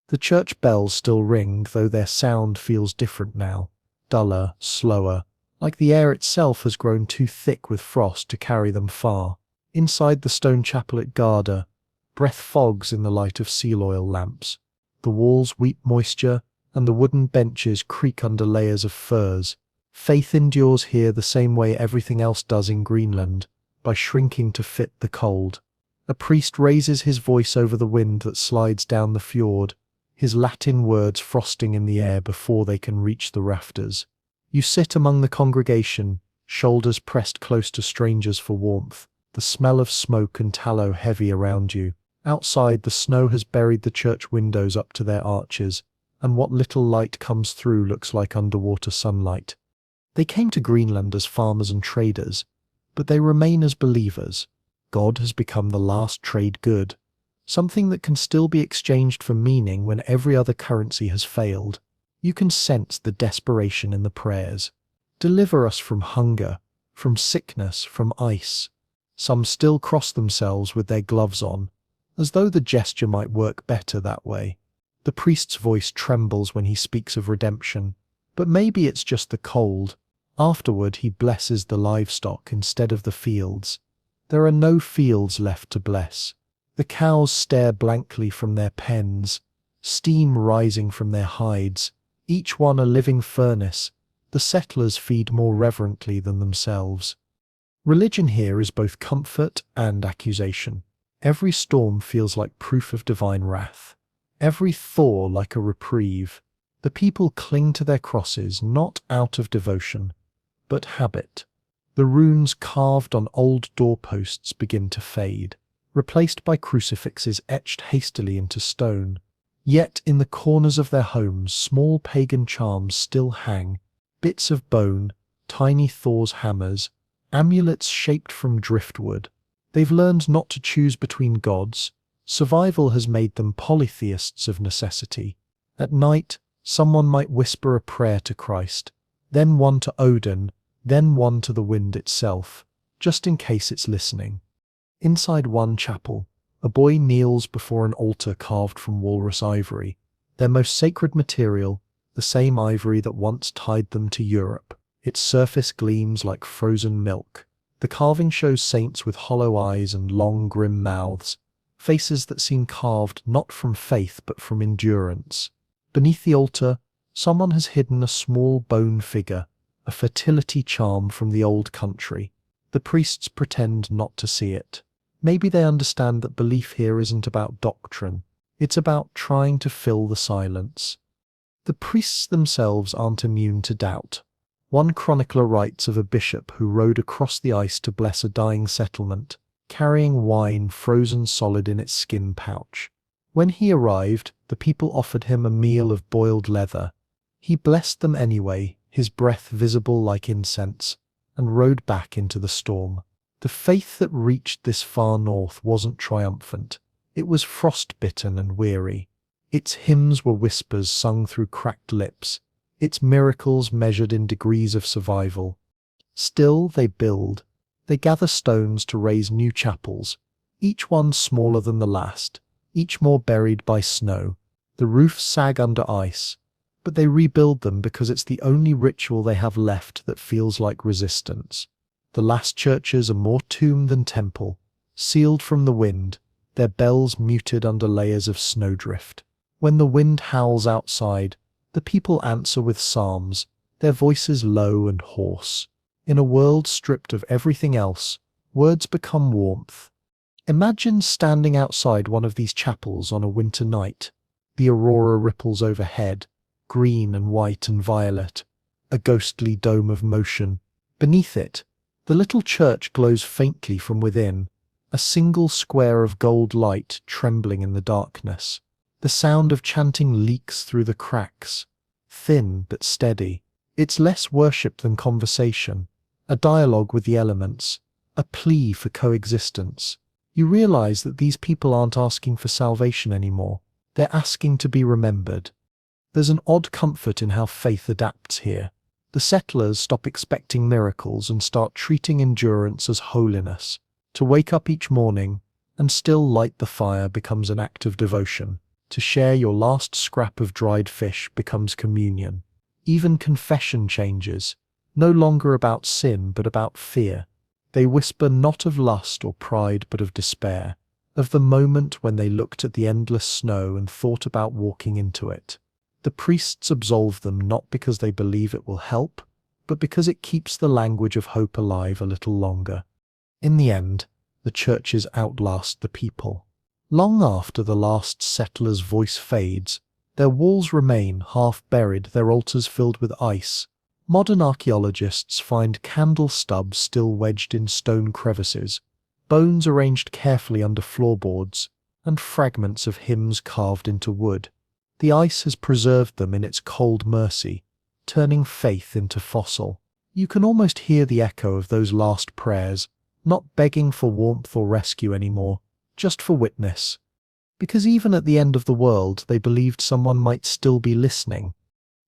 The church bells still ring, though their sound feels different now, duller, slower, like the air itself has grown too thick with frost to carry them far. Inside the stone chapel at Garda, breath fogs in the light of seal oil lamps. The walls weep moisture, and the wooden benches creak under layers of furs. Faith endures here the same way everything else does in Greenland, by shrinking to fit the cold. A priest raises his voice over the wind that slides down the fjord, his Latin words frosting in the air before they can reach the rafters. You sit among the congregation, shoulders pressed close to strangers for warmth, the smell of smoke and tallow heavy around you. Outside, the snow has buried the church windows up to their arches, and what little light comes through looks like underwater sunlight. They came to Greenland as farmers and traders, but they remain as believers. God has become the last trade good, something that can still be exchanged for meaning when every other currency has failed. You can sense the desperation in the prayers. Deliver us from hunger, from sickness, from ice. Some still cross themselves with their gloves on, as though the gesture might work better that way. The priest's voice trembles when he speaks of redemption, but maybe it's just the cold. Afterward, he blesses the livestock instead of the fields. There are no fields left to bless. The cows stare blankly from their pens, steam rising from their hides, each one a living furnace. The settlers feed more reverently than themselves. Religion here is both comfort and accusation. Every storm feels like proof of divine wrath. Every thaw like a reprieve. The people cling to their crosses not out of devotion, but habit. The runes carved on old doorposts begin to fade, replaced by crucifixes etched hastily into stone. Yet in the corners of their homes, small pagan charms still hang, bits of bone, tiny Thor's hammers, amulets shaped from driftwood. They've learned not to choose between gods. Survival has made them polytheists of necessity. At night, someone might whisper a prayer to Christ, then one to Odin, then one to the wind itself, just in case it's listening. Inside one chapel, a boy kneels before an altar carved from walrus ivory, their most sacred material, the same ivory that once tied them to Europe. Its surface gleams like frozen milk. The carving shows saints with hollow eyes and long, grim mouths, faces that seem carved not from faith but from endurance. Beneath the altar, someone has hidden a small bone figure, a fertility charm from the old country. The priests pretend not to see it. Maybe they understand that belief here isn't about doctrine. It's about trying to fill the silence. The priests themselves aren't immune to doubt. One chronicler writes of a bishop who rode across the ice to bless a dying settlement, carrying wine frozen solid in its skin pouch. When he arrived, the people offered him a meal of boiled leather. He blessed them anyway, his breath visible like incense, and rode back into the storm. The faith that reached this far north wasn't triumphant. It was frostbitten and weary. Its hymns were whispers sung through cracked lips, its miracles measured in degrees of survival. Still they build. They gather stones to raise new chapels, each one smaller than the last, each more buried by snow. The roofs sag under ice, but they rebuild them because it's the only ritual they have left that feels like resistance. The last churches are more tomb than temple, sealed from the wind, their bells muted under layers of snowdrift. When the wind howls outside, the people answer with psalms, their voices low and hoarse. In a world stripped of everything else, words become warmth. Imagine standing outside one of these chapels on a winter night. The aurora ripples overhead, green and white and violet, a ghostly dome of motion. Beneath it, the little church glows faintly from within, a single square of gold light trembling in the darkness. The sound of chanting leaks through the cracks, thin but steady. It's less worship than conversation, a dialogue with the elements, a plea for coexistence. You realize that these people aren't asking for salvation anymore. They're asking to be remembered. There's an odd comfort in how faith adapts here. The settlers stop expecting miracles and start treating endurance as holiness. To wake up each morning and still light the fire becomes an act of devotion. To share your last scrap of dried fish becomes communion. Even confession changes, no longer about sin but about fear. They whisper not of lust or pride but of despair, of the moment when they looked at the endless snow and thought about walking into it. The priests absolve them not because they believe it will help, but because it keeps the language of hope alive a little longer. In the end, the churches outlast the people. Long after the last settler's voice fades, their walls remain half buried, their altars filled with ice. Modern archaeologists find candle stubs still wedged in stone crevices, bones arranged carefully under floorboards, and fragments of hymns carved into wood. The ice has preserved them in its cold mercy, turning faith into fossil. You can almost hear the echo of those last prayers, not begging for warmth or rescue anymore, just for witness. Because even at the end of the world, they believed someone might still be listening.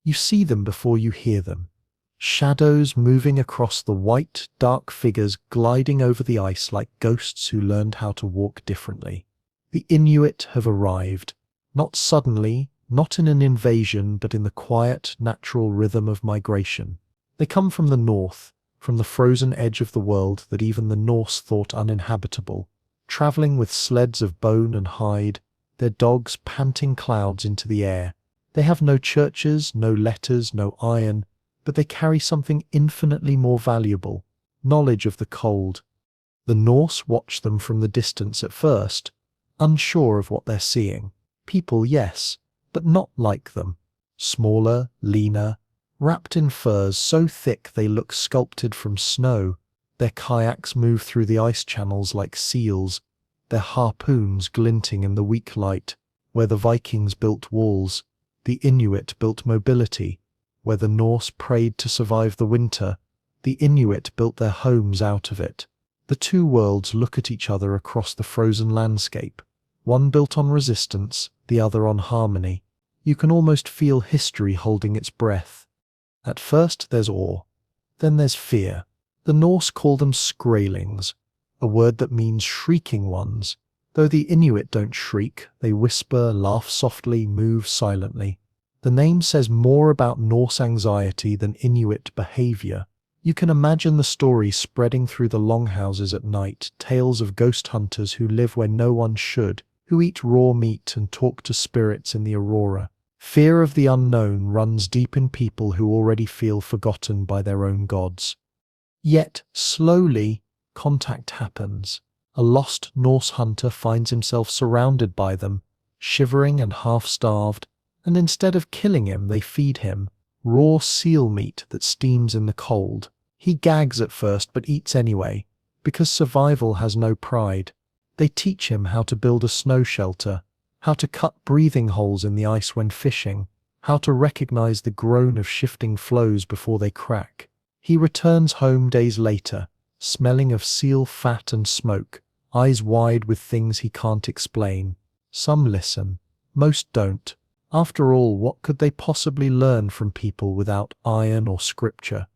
You see them before you hear them. Shadows moving across the white, dark figures gliding over the ice like ghosts who learned how to walk differently. The Inuit have arrived, not suddenly, not in an invasion, but in the quiet, natural rhythm of migration. They come from the north, from the frozen edge of the world that even the Norse thought uninhabitable, traveling with sleds of bone and hide, their dogs panting clouds into the air. They have no churches, no letters, no iron, but they carry something infinitely more valuable, knowledge of the cold. The Norse watch them from the distance at first, unsure of what they're seeing. People, yes, but not like them. Smaller, leaner, wrapped in furs so thick they look sculpted from snow. Their kayaks move through the ice channels like seals, their harpoons glinting in the weak light. Where the Vikings built walls, the Inuit built mobility. Where the Norse prayed to survive the winter, the Inuit built their homes out of it. The two worlds look at each other across the frozen landscape, one built on resistance, the other on harmony. You can almost feel history holding its breath. At first there's awe, then there's fear. The Norse call them skraelings, a word that means shrieking ones. Though the Inuit don't shriek, they whisper, laugh softly, move silently. The name says more about Norse anxiety than Inuit behavior. You can imagine the story spreading through the longhouses at night, tales of ghost hunters who live where no one should, who eat raw meat and talk to spirits in the aurora. Fear of the unknown runs deep in people who already feel forgotten by their own gods. Yet, slowly, contact happens. A lost Norse hunter finds himself surrounded by them, shivering and half-starved, and instead of killing him, they feed him raw seal meat that steams in the cold. He gags at first but eats anyway, because survival has no pride. They teach him how to build a snow shelter, how to cut breathing holes in the ice when fishing, how to recognize the groan of shifting floes before they crack. He returns home days later, smelling of seal fat and smoke, eyes wide with things he can't explain. Some listen, most don't. After all, what could they possibly learn from people without iron or scripture?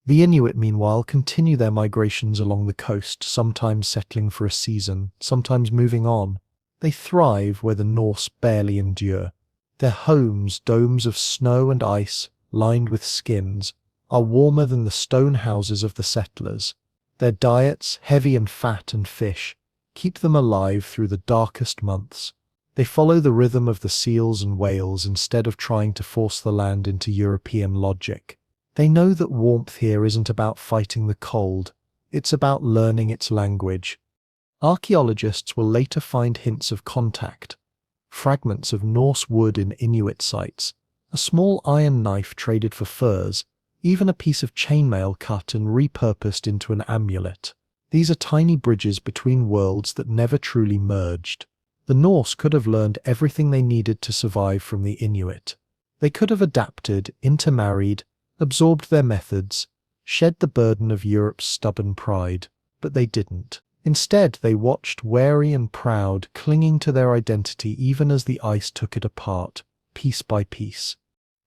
The Inuit, meanwhile, continue their migrations along the coast, sometimes settling for a season, sometimes moving on. They thrive where the Norse barely endure. Their homes, domes of snow and ice, lined with skins, are warmer than the stone houses of the settlers. Their diets, heavy in fat and fish, keep them alive through the darkest months. They follow the rhythm of the seals and whales instead of trying to force the land into European logic. They know that warmth here isn't about fighting the cold, it's about learning its language. Archaeologists will later find hints of contact, fragments of Norse wood in Inuit sites, a small iron knife traded for furs, even a piece of chainmail cut and repurposed into an amulet. These are tiny bridges between worlds that never truly merged. The Norse could have learned everything they needed to survive from the Inuit. They could have adapted, intermarried, absorbed their methods, shed the burden of Europe's stubborn pride, but they didn't. Instead, they watched, wary and proud, clinging to their identity even as the ice took it apart, piece by piece.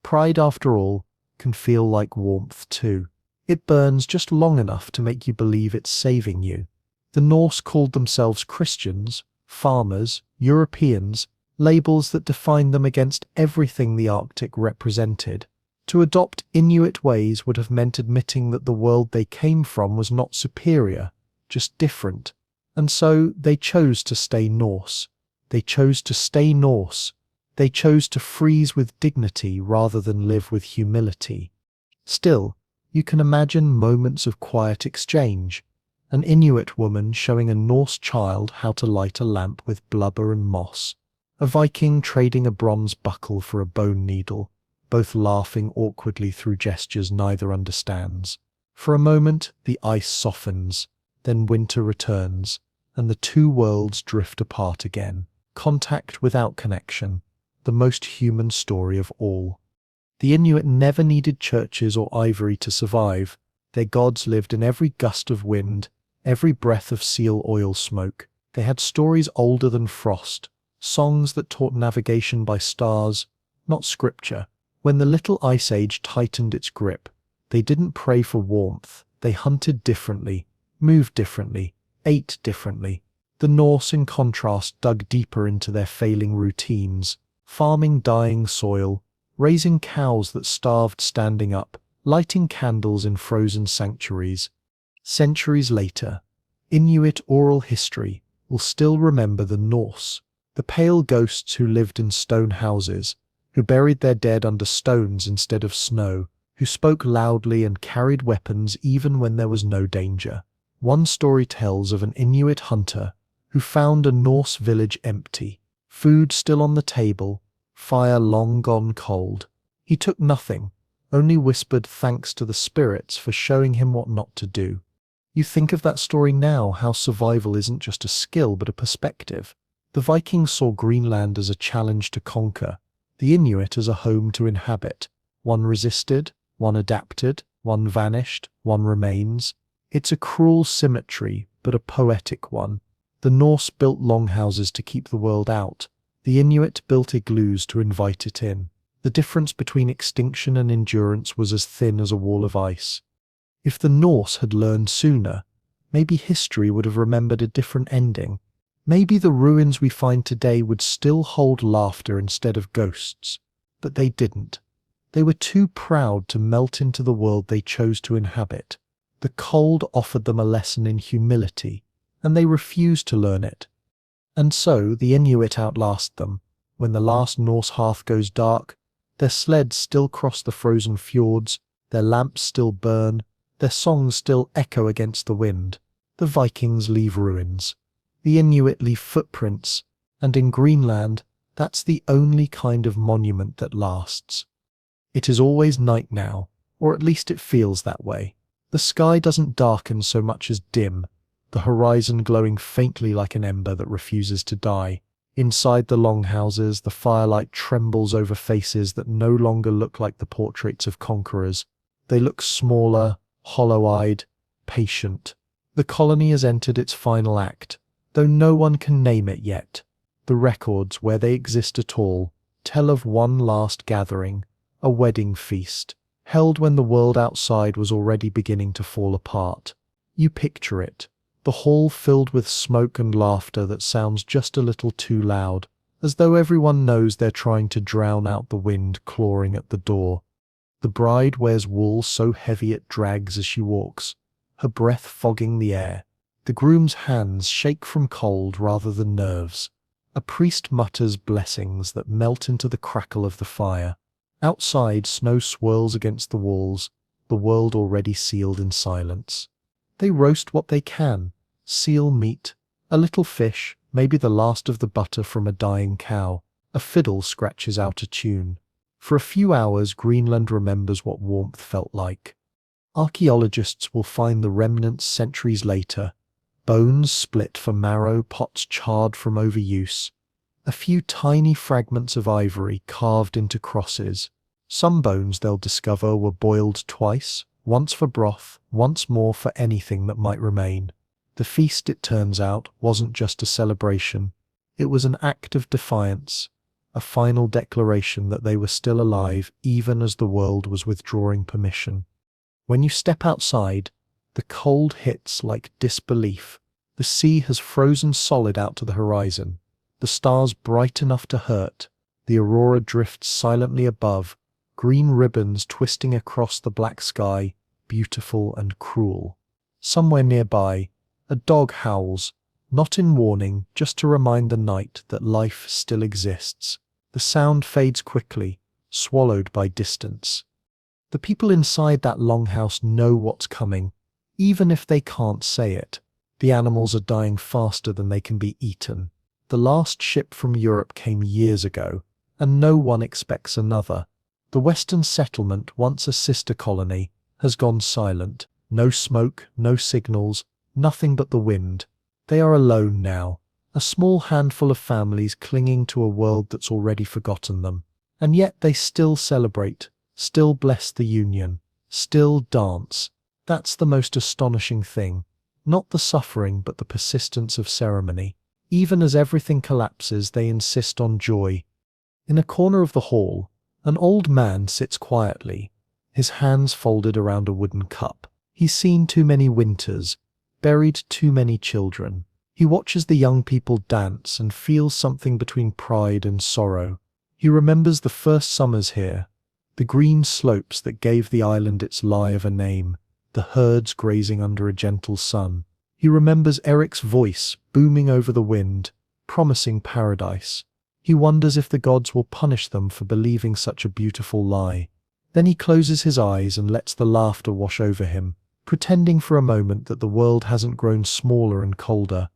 Pride, after all, can feel like warmth too. It burns just long enough to make you believe it's saving you. The Norse called themselves Christians, farmers, Europeans, labels that defined them against everything the Arctic represented. To adopt Inuit ways would have meant admitting that the world they came from was not superior, just different. And so they chose to stay Norse. They chose to stay Norse. They chose to freeze with dignity rather than live with humility. Still, you can imagine moments of quiet exchange. An Inuit woman showing a Norse child how to light a lamp with blubber and moss. A Viking trading a bronze buckle for a bone needle, both laughing awkwardly through gestures neither understands. For a moment, the ice softens, then winter returns, and the two worlds drift apart again. Contact without connection, the most human story of all. The Inuit never needed churches or ivory to survive. Their gods lived in every gust of wind, every breath of seal oil smoke. They had stories older than frost, songs that taught navigation by stars, not scripture. When the little ice age tightened its grip, they didn't pray for warmth. They hunted differently, moved differently, ate differently. The Norse, in contrast, dug deeper into their failing routines, farming dying soil, raising cows that starved standing up, lighting candles in frozen sanctuaries. Centuries later, Inuit oral history will still remember the Norse, the pale ghosts who lived in stone houses, who buried their dead under stones instead of snow, who spoke loudly and carried weapons even when there was no danger. One story tells of an Inuit hunter who found a Norse village empty, food still on the table, fire long gone cold. He took nothing, only whispered thanks to the spirits for showing him what not to do. You think of that story now, how survival isn't just a skill but a perspective. The Vikings saw Greenland as a challenge to conquer, the Inuit as a home to inhabit. One resisted, one adapted, one vanished, one remains. It's a cruel symmetry, but a poetic one. The Norse built longhouses to keep the world out. The Inuit built igloos to invite it in. The difference between extinction and endurance was as thin as a wall of ice. If the Norse had learned sooner, maybe history would have remembered a different ending. Maybe the ruins we find today would still hold laughter instead of ghosts. But they didn't. They were too proud to melt into the world they chose to inhabit. The cold offered them a lesson in humility, and they refused to learn it. And so the Inuit outlast them. When the last Norse hearth goes dark, their sleds still cross the frozen fjords, their lamps still burn, their songs still echo against the wind. The Vikings leave ruins. The Inuit leave footprints, and in Greenland, that's the only kind of monument that lasts. It is always night now, or at least it feels that way. The sky doesn't darken so much as dim, the horizon glowing faintly like an ember that refuses to die. Inside the longhouses, the firelight trembles over faces that no longer look like the portraits of conquerors. They look smaller, hollow-eyed, patient. The colony has entered its final act, though no one can name it yet. The records, where they exist at all, tell of one last gathering, a wedding feast, held when the world outside was already beginning to fall apart. You picture it, the hall filled with smoke and laughter that sounds just a little too loud, as though everyone knows they're trying to drown out the wind clawing at the door. The bride wears wool so heavy it drags as she walks, her breath fogging the air. The groom's hands shake from cold rather than nerves. A priest mutters blessings that melt into the crackle of the fire. Outside, snow swirls against the walls, the world already sealed in silence. They roast what they can, seal meat, a little fish, maybe the last of the butter from a dying cow. A fiddle scratches out a tune. For a few hours, Greenland remembers what warmth felt like. Archaeologists will find the remnants centuries later, bones split for marrow, pots charred from overuse, a few tiny fragments of ivory carved into crosses. Some bones they'll discover were boiled twice, once for broth, once more for anything that might remain. The feast, it turns out, wasn't just a celebration. It was an act of defiance, a final declaration that they were still alive even as the world was withdrawing permission. When you step outside, the cold hits like disbelief. The sea has frozen solid out to the horizon. The stars bright enough to hurt. The aurora drifts silently above, green ribbons twisting across the black sky, beautiful and cruel. Somewhere nearby, a dog howls, not in warning, just to remind the night that life still exists. The sound fades quickly, swallowed by distance. The people inside that longhouse know what's coming, even if they can't say it. The animals are dying faster than they can be eaten. The last ship from Europe came years ago, and no one expects another. The Western settlement, once a sister colony, has gone silent. No smoke, no signals, nothing but the wind. They are alone now, a small handful of families clinging to a world that's already forgotten them. And yet they still celebrate, still bless the union, still dance. That's the most astonishing thing. Not the suffering, but the persistence of ceremony. Even as everything collapses, they insist on joy. In a corner of the hall, an old man sits quietly, his hands folded around a wooden cup. He's seen too many winters, buried too many children. He watches the young people dance and feels something between pride and sorrow. He remembers the first summers here, the green slopes that gave the island its lie of a name, the herds grazing under a gentle sun. He remembers Erik's voice booming over the wind, promising paradise. He wonders if the gods will punish them for believing such a beautiful lie. Then he closes his eyes and lets the laughter wash over him, pretending for a moment that the world hasn't grown smaller and colder.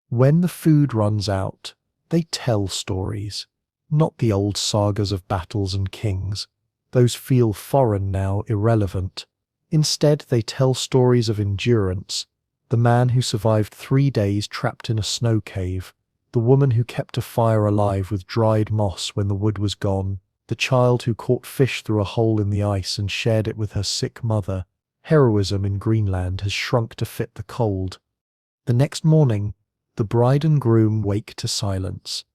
When the food runs out, they tell stories. Not the old sagas of battles and kings. Those feel foreign now, irrelevant. Instead, they tell stories of endurance. The man who survived 3 days trapped in a snow cave. The woman who kept a fire alive with dried moss when the wood was gone. The child who caught fish through a hole in the ice and shared it with her sick mother. Heroism in Greenland has shrunk to fit the cold. The next morning, the bride and groom wake to silence.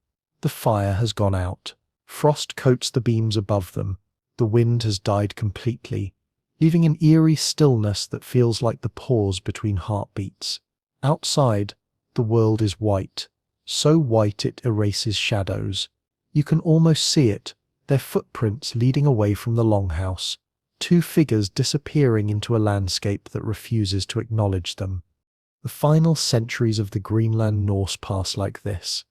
The fire has gone out. Frost coats the beams above them. The wind has died completely, leaving an eerie stillness that feels like the pause between heartbeats. Outside, the world is white, so white it erases shadows. You can almost see it, their footprints leading away from the longhouse, 2 figures disappearing into a landscape that refuses to acknowledge them. The final centuries of the Greenland Norse pass like this.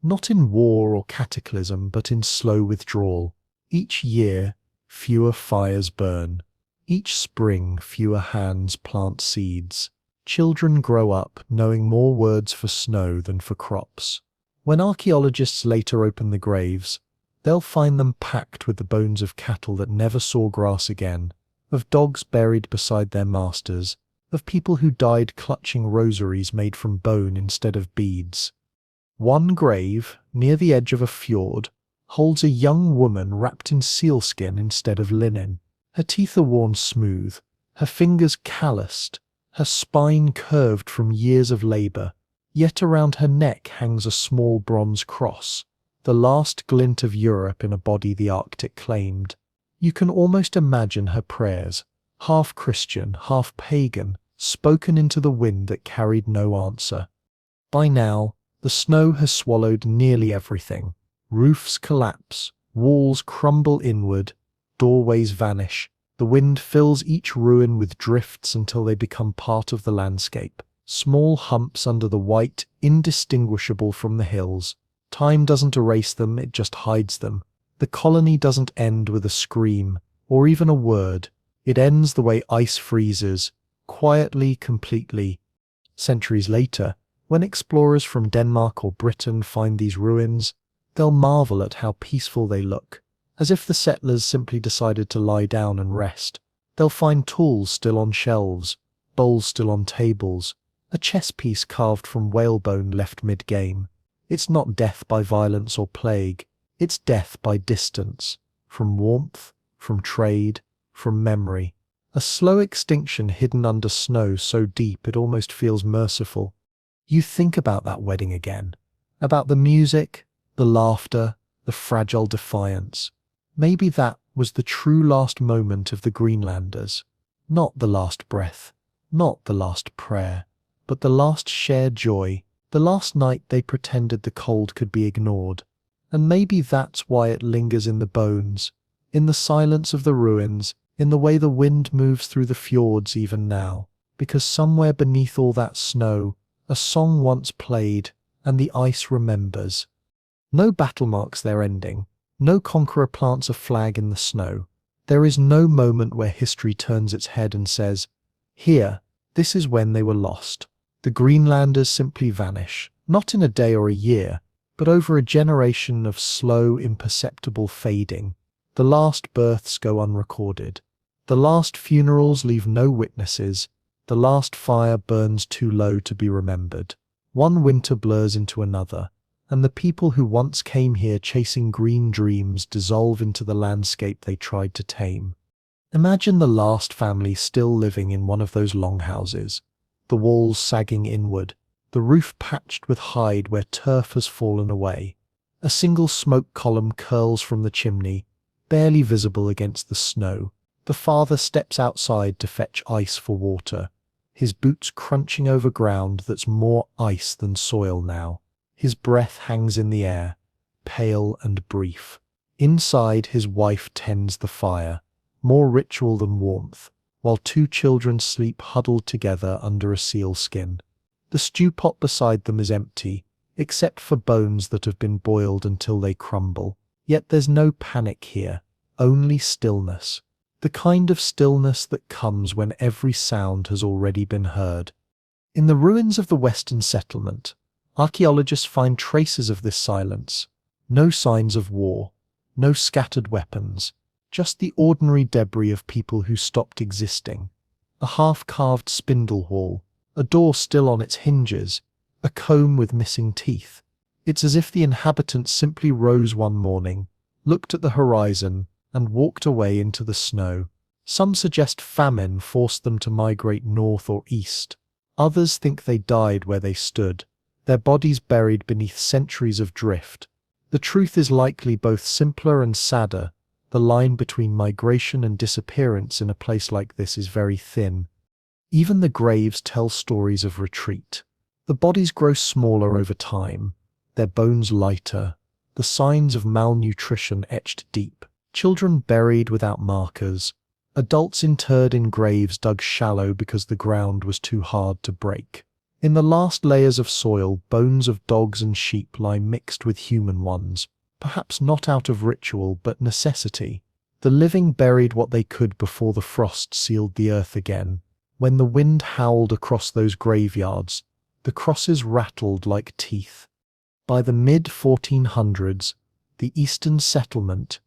Not in war or cataclysm, but in slow withdrawal. Each year, fewer fires burn. Each spring, fewer hands plant seeds. Children grow up knowing more words for snow than for crops. When archaeologists later open the graves, they'll find them packed with the bones of cattle that never saw grass again, of dogs buried beside their masters, of people who died clutching rosaries made from bone instead of beads. One grave, near the edge of a fjord, holds a young woman wrapped in sealskin instead of linen. Her teeth are worn smooth, her fingers calloused, her spine curved from years of labor, yet around her neck hangs a small bronze cross, the last glint of Europe in a body the Arctic claimed. You can almost imagine her prayers, half Christian, half pagan, spoken into the wind that carried no answer. By now, the snow has swallowed nearly everything. Roofs collapse, walls crumble inward, doorways vanish. The wind fills each ruin with drifts until they become part of the landscape. Small humps under the white, indistinguishable from the hills. Time doesn't erase them, it just hides them. The colony doesn't end with a scream, or even a word. It ends the way ice freezes, quietly, completely. Centuries later, when explorers from Denmark or Britain find these ruins, they'll marvel at how peaceful they look, as if the settlers simply decided to lie down and rest. They'll find tools still on shelves, bowls still on tables, a chess piece carved from whalebone left mid-game. It's not death by violence or plague, it's death by distance, from warmth, from trade, from memory. A slow extinction hidden under snow so deep it almost feels merciful. You think about that wedding again, about the music, the laughter, the fragile defiance. Maybe that was the true last moment of the Greenlanders. Not the last breath, not the last prayer, but the last shared joy, the last night they pretended the cold could be ignored. And maybe that's why it lingers in the bones, in the silence of the ruins, in the way the wind moves through the fjords even now, because somewhere beneath all that snow, a song once played, and the ice remembers. No battle marks their ending. No conqueror plants a flag in the snow. There is no moment where history turns its head and says, "Here, this is when they were lost." The Greenlanders simply vanish, not in a day or a year, but over a generation of slow, imperceptible fading. The last births go unrecorded. The last funerals leave no witnesses. The last fire burns too low to be remembered. One winter blurs into another, and the people who once came here chasing green dreams dissolve into the landscape they tried to tame. Imagine the last family still living in one of those longhouses, the walls sagging inward, the roof patched with hide where turf has fallen away. A single smoke column curls from the chimney, barely visible against the snow. The father steps outside to fetch ice for water, his boots crunching over ground that's more ice than soil now. His breath hangs in the air, pale and brief. Inside, his wife tends the fire, more ritual than warmth, while 2 children sleep huddled together under a sealskin. The stew pot beside them is empty, except for bones that have been boiled until they crumble. Yet there's no panic here, only stillness. the kind of stillness that comes when every sound has already been heard. In the ruins of the Western settlement, archaeologists find traces of this silence. No signs of war, no scattered weapons, just the ordinary debris of people who stopped existing. A half-carved spindle whorl, a door still on its hinges, a comb with missing teeth. It's as if the inhabitants simply rose one morning, looked at the horizon, and walked away into the snow. Some suggest famine forced them to migrate north or east. Others think they died where they stood, their bodies buried beneath centuries of drift. The truth is likely both simpler and sadder. The line between migration and disappearance in a place like this is very thin. Even the graves tell stories of retreat. The bodies grow smaller over time, their bones lighter, the signs of malnutrition etched deep. Children buried without markers, adults interred in graves dug shallow because the ground was too hard to break. In the last layers of soil, bones of dogs and sheep lie mixed with human ones, perhaps not out of ritual but necessity. The living buried what they could before the frost sealed the earth again. When the wind howled across those graveyards, the crosses rattled like teeth. By the mid-1400s, the eastern settlement,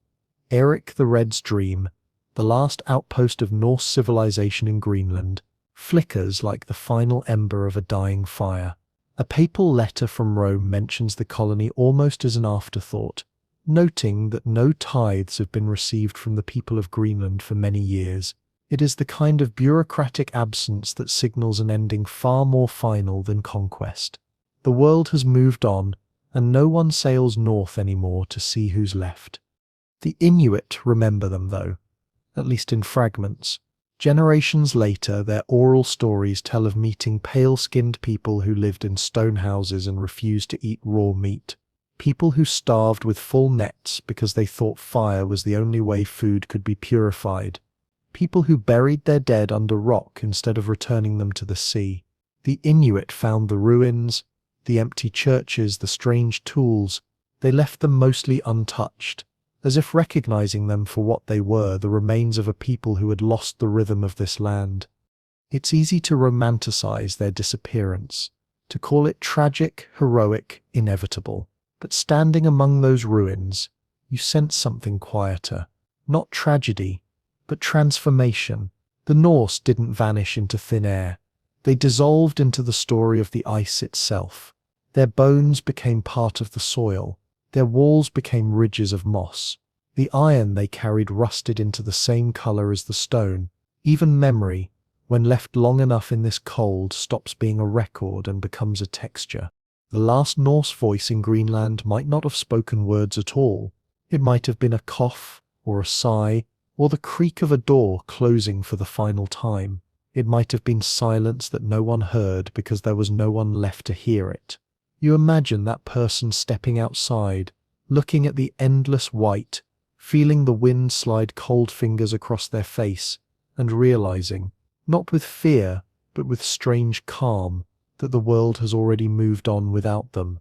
Erik the Red's dream, the last outpost of Norse civilization in Greenland, flickers like the final ember of a dying fire. A papal letter from Rome mentions the colony almost as an afterthought, noting that no tithes have been received from the people of Greenland for many years. It is the kind of bureaucratic absence that signals an ending far more final than conquest. The world has moved on, and no one sails north anymore to see who's left. The Inuit remember them, though, at least in fragments. Generations later, their oral stories tell of meeting pale-skinned people who lived in stone houses and refused to eat raw meat. People who starved with full nets because they thought fire was the only way food could be purified. People who buried their dead under rock instead of returning them to the sea. The Inuit found the ruins, the empty churches, the strange tools. They left them mostly untouched, as if recognizing them for what they were, the remains of a people who had lost the rhythm of this land. It's easy to romanticize their disappearance, to call it tragic, heroic, inevitable. But standing among those ruins, you sense something quieter. Not tragedy, but transformation. The Norse didn't vanish into thin air. They dissolved into the story of the ice itself. Their bones became part of the soil. Their walls became ridges of moss. The iron they carried rusted into the same color as the stone. Even memory, when left long enough in this cold, stops being a record and becomes a texture. The last Norse voice in Greenland might not have spoken words at all. It might have been a cough, or a sigh, or the creak of a door closing for the final time. It might have been silence that no one heard because there was no one left to hear it. You imagine that person stepping outside, looking at the endless white, feeling the wind slide cold fingers across their face, and realizing, not with fear, but with strange calm, that the world has already moved on without them.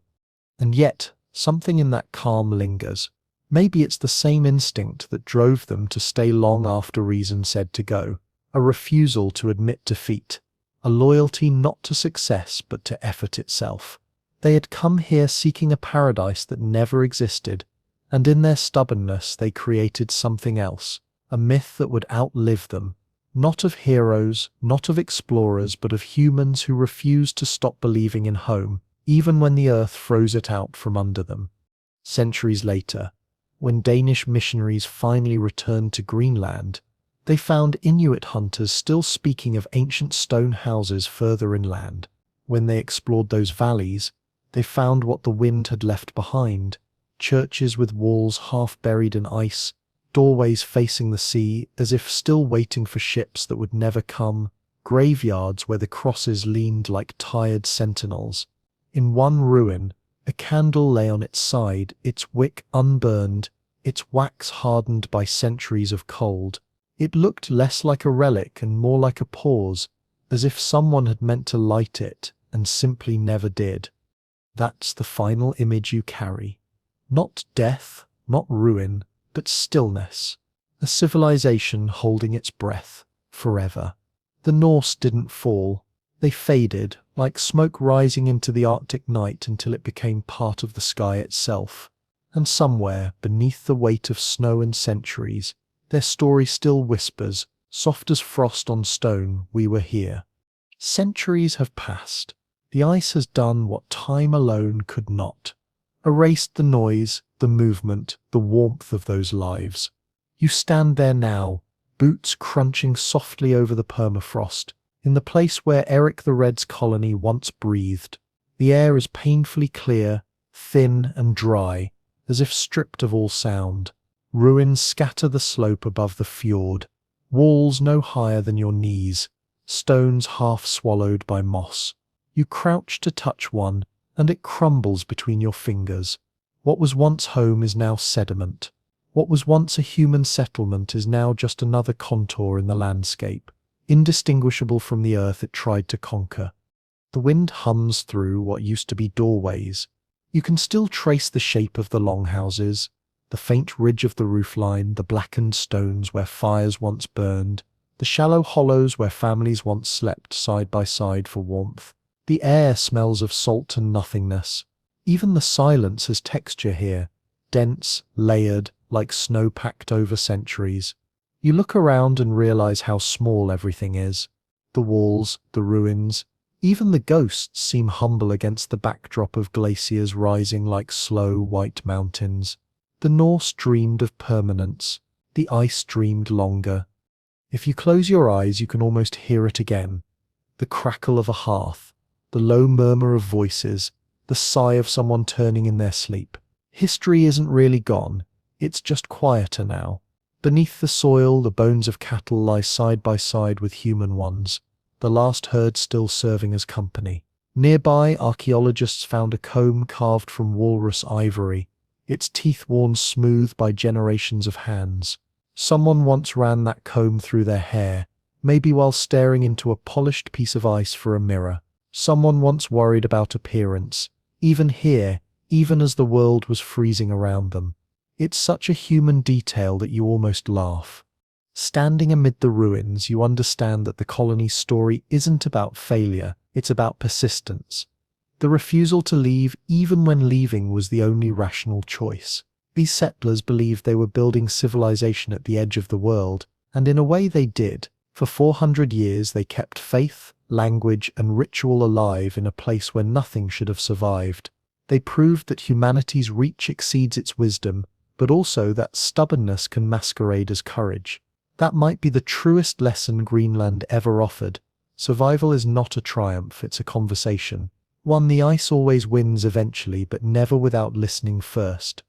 And yet, something in that calm lingers. Maybe it's the same instinct that drove them to stay long after reason said to go. A refusal to admit defeat. A loyalty not to success but to effort itself. They had come here seeking a paradise that never existed, and in their stubbornness they created something else, a myth that would outlive them. Not of heroes, not of explorers, but of humans who refused to stop believing in home, even when the earth froze it out from under them. Centuries later, when Danish missionaries finally returned to Greenland, they found Inuit hunters still speaking of ancient stone houses further inland. When they explored those valleys, they found what the wind had left behind: churches with walls half buried in ice, doorways facing the sea as if still waiting for ships that would never come, graveyards where the crosses leaned like tired sentinels. In one ruin, a candle lay on its side, its wick unburned, its wax hardened by centuries of cold. It looked less like a relic and more like a pause, as if someone had meant to light it and simply never did. That's the final image you carry. Not death, not ruin, but stillness. a civilization holding its breath forever. The Norse didn't fall. They faded, like smoke rising into the Arctic night until it became part of the sky itself. And somewhere, beneath the weight of snow and centuries, their story still whispers, soft as frost on stone, we were here. Centuries have passed. The ice has done what time alone could not. Erased the noise, the movement, the warmth of those lives. You stand there now, boots crunching softly over the permafrost, in the place where Erik the Red's colony once breathed. The air is painfully clear, thin and dry, as if stripped of all sound. Ruins scatter the slope above the fjord, walls no higher than your knees, stones half swallowed by moss. You crouch to touch one, and it crumbles between your fingers. What was once home is now sediment. What was once a human settlement is now just another contour in the landscape, indistinguishable from the earth it tried to conquer. The wind hums through what used to be doorways. You can still trace the shape of the longhouses, the faint ridge of the roofline, the blackened stones where fires once burned, the shallow hollows where families once slept side by side for warmth. The air smells of salt and nothingness. Even the silence has texture here, dense, layered, like snow packed over centuries. You look around and realize how small everything is. The walls, the ruins, even the ghosts seem humble against the backdrop of glaciers rising like slow white mountains. The Norse dreamed of permanence. The ice dreamed longer. If you close your eyes, you can almost hear it again. The crackle of a hearth, the low murmur of voices, the sigh of someone turning in their sleep. History isn't really gone. It's just quieter now. Beneath the soil, the bones of cattle lie side by side with human ones, the last herd still serving as company. Nearby, archaeologists found a comb carved from walrus ivory, its teeth worn smooth by generations of hands. Someone once ran that comb through their hair, maybe while staring into a polished piece of ice for a mirror. Someone once worried about appearance, even here, even as the world was freezing around them. It's such a human detail that you almost laugh. Standing amid the ruins, you understand that the colony's story isn't about failure, it's about persistence. The refusal to leave, even when leaving was the only rational choice. These settlers believed they were building civilization at the edge of the world, and in a way they did. For 400 years they kept faith, language, and ritual alive in a place where nothing should have survived. They proved that humanity's reach exceeds its wisdom, but also that stubbornness can masquerade as courage. That might be the truest lesson Greenland ever offered. Survival is not a triumph, it's a conversation. One the ice always wins eventually, but never without listening first.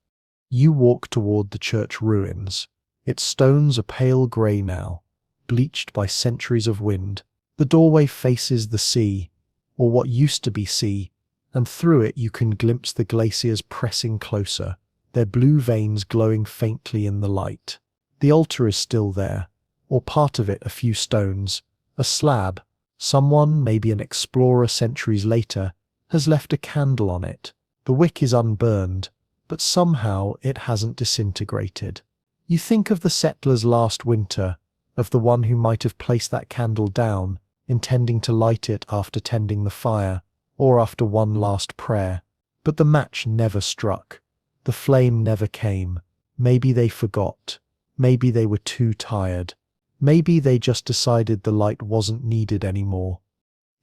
You walk toward the church ruins. Its stones are pale grey now, bleached by centuries of wind. The doorway faces the sea, or what used to be sea, and through it you can glimpse the glaciers pressing closer, their blue veins glowing faintly in the light. The altar is still there, or part of it, a few stones, a slab. Someone, maybe an explorer centuries later, has left a candle on it. The wick is unburned, but somehow it hasn't disintegrated. You think of the settlers last winter, of the one who might have placed that candle down, intending to light it after tending the fire, or after one last prayer. But the match never struck. The flame never came. Maybe they forgot. Maybe they were too tired. Maybe they just decided the light wasn't needed anymore.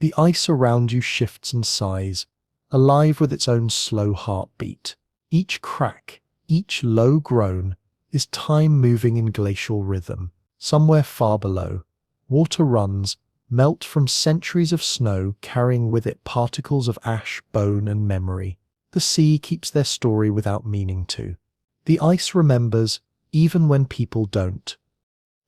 The ice around you shifts and sighs, alive with its own slow heartbeat. Each crack, each low groan, is time moving in glacial rhythm. Somewhere far below, water runs, melt from centuries of snow, carrying with it particles of ash, bone, and memory. The sea keeps their story without meaning to. The ice remembers, even when people don't.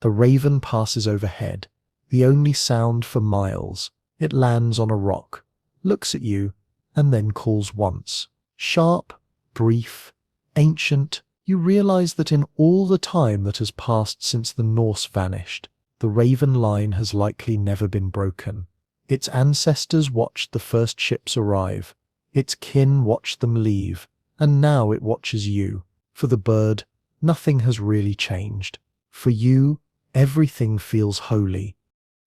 The raven passes overhead, the only sound for miles. It lands on a rock, looks at you, and then calls once. Sharp, brief, ancient. You realize that in all the time that has passed since the Norse vanished, the raven line has likely never been broken. Its ancestors watched the first ships arrive. Its kin watched them leave, and now it watches you. For the bird, nothing has really changed. For you, everything feels holy.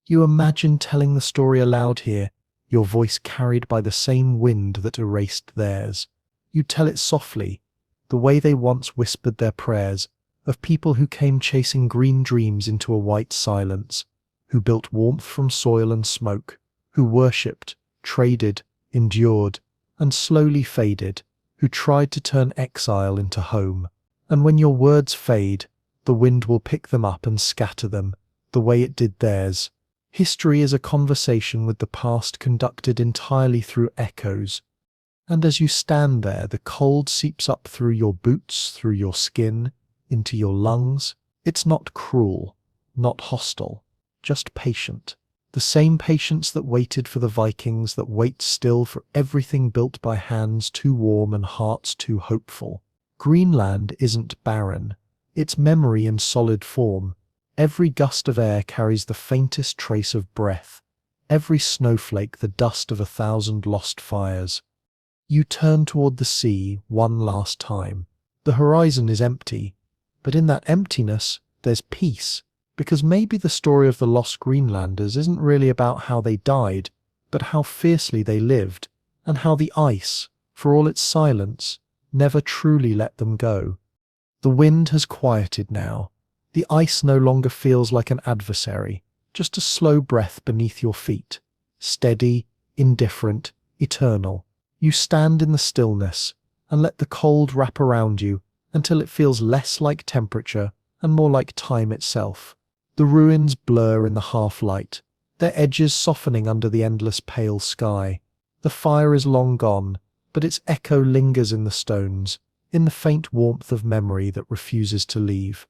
You imagine telling the story aloud here, your voice carried by the same wind that erased theirs. You tell it softly, the way they once whispered their prayers, of people who came chasing green dreams into a white silence, who built warmth from soil and smoke, who worshipped, traded, endured, and slowly faded, who tried to turn exile into home. And when your words fade, the wind will pick them up and scatter them, the way it did theirs. History is a conversation with the past conducted entirely through echoes. And as you stand there, the cold seeps up through your boots, through your skin, into your lungs. It's not cruel, not hostile, just patient. The same patience that waited for the Vikings, that waits still for everything built by hands too warm and hearts too hopeful. Greenland isn't barren. It's memory in solid form. Every gust of air carries the faintest trace of breath. Every snowflake the dust of 1,000 lost fires. You turn toward the sea one last time. The horizon is empty, but in that emptiness, there's peace. Because maybe the story of the lost Greenlanders isn't really about how they died, but how fiercely they lived, and how the ice, for all its silence, never truly let them go. The wind has quieted now. The ice no longer feels like an adversary, just a slow breath beneath your feet. Steady, indifferent, eternal. You stand in the stillness and let the cold wrap around you until it feels less like temperature and more like time itself. The ruins blur in the half-light, their edges softening under the endless pale sky. The fire is long gone, but its echo lingers in the stones, in the faint warmth of memory that refuses to leave.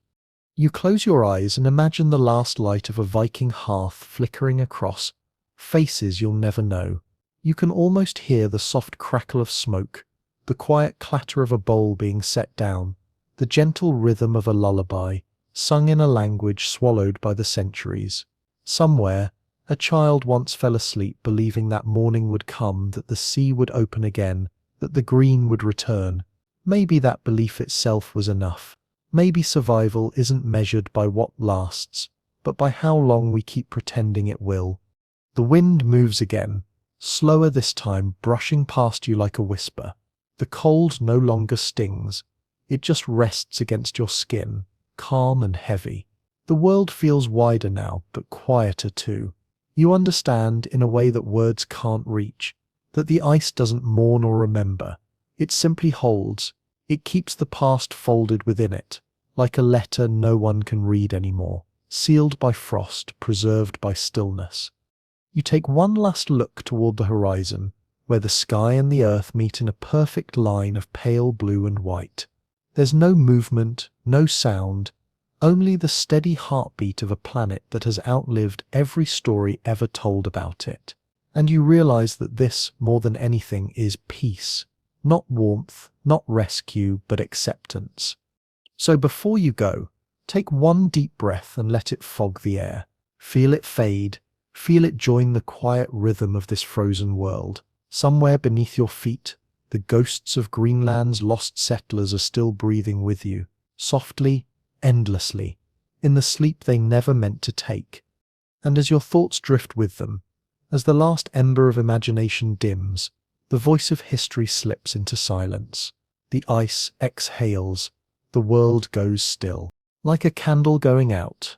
You close your eyes and imagine the last light of a Viking hearth flickering across, faces you'll never know. You can almost hear the soft crackle of smoke, the quiet clatter of a bowl being set down, the gentle rhythm of a lullaby, sung in a language swallowed by the centuries. Somewhere, a child once fell asleep believing that morning would come, that the sea would open again, that the green would return. Maybe that belief itself was enough. Maybe survival isn't measured by what lasts, but by how long we keep pretending it will. The wind moves again, slower this time, brushing past you like a whisper. The cold no longer stings. It just rests against your skin, calm and heavy. The world feels wider now, but quieter too. You understand, in a way that words can't reach, that the ice doesn't mourn or remember. It simply holds. It keeps the past folded within it, like a letter no one can read anymore, sealed by frost, preserved by stillness. You take one last look toward the horizon, where the sky and the earth meet in a perfect line of pale blue and white. There's no movement, no sound, only the steady heartbeat of a planet that has outlived every story ever told about it. And you realize that this, more than anything, is peace. Not warmth, not rescue, but acceptance. So before you go, take one deep breath and let it fog the air. Feel it fade. Feel it join the quiet rhythm of this frozen world. Somewhere beneath your feet, the ghosts of Greenland's lost settlers are still breathing with you, softly, endlessly, in the sleep they never meant to take. And as your thoughts drift with them, as the last ember of imagination dims, the voice of history slips into silence. The ice exhales, the world goes still. Like a candle going out,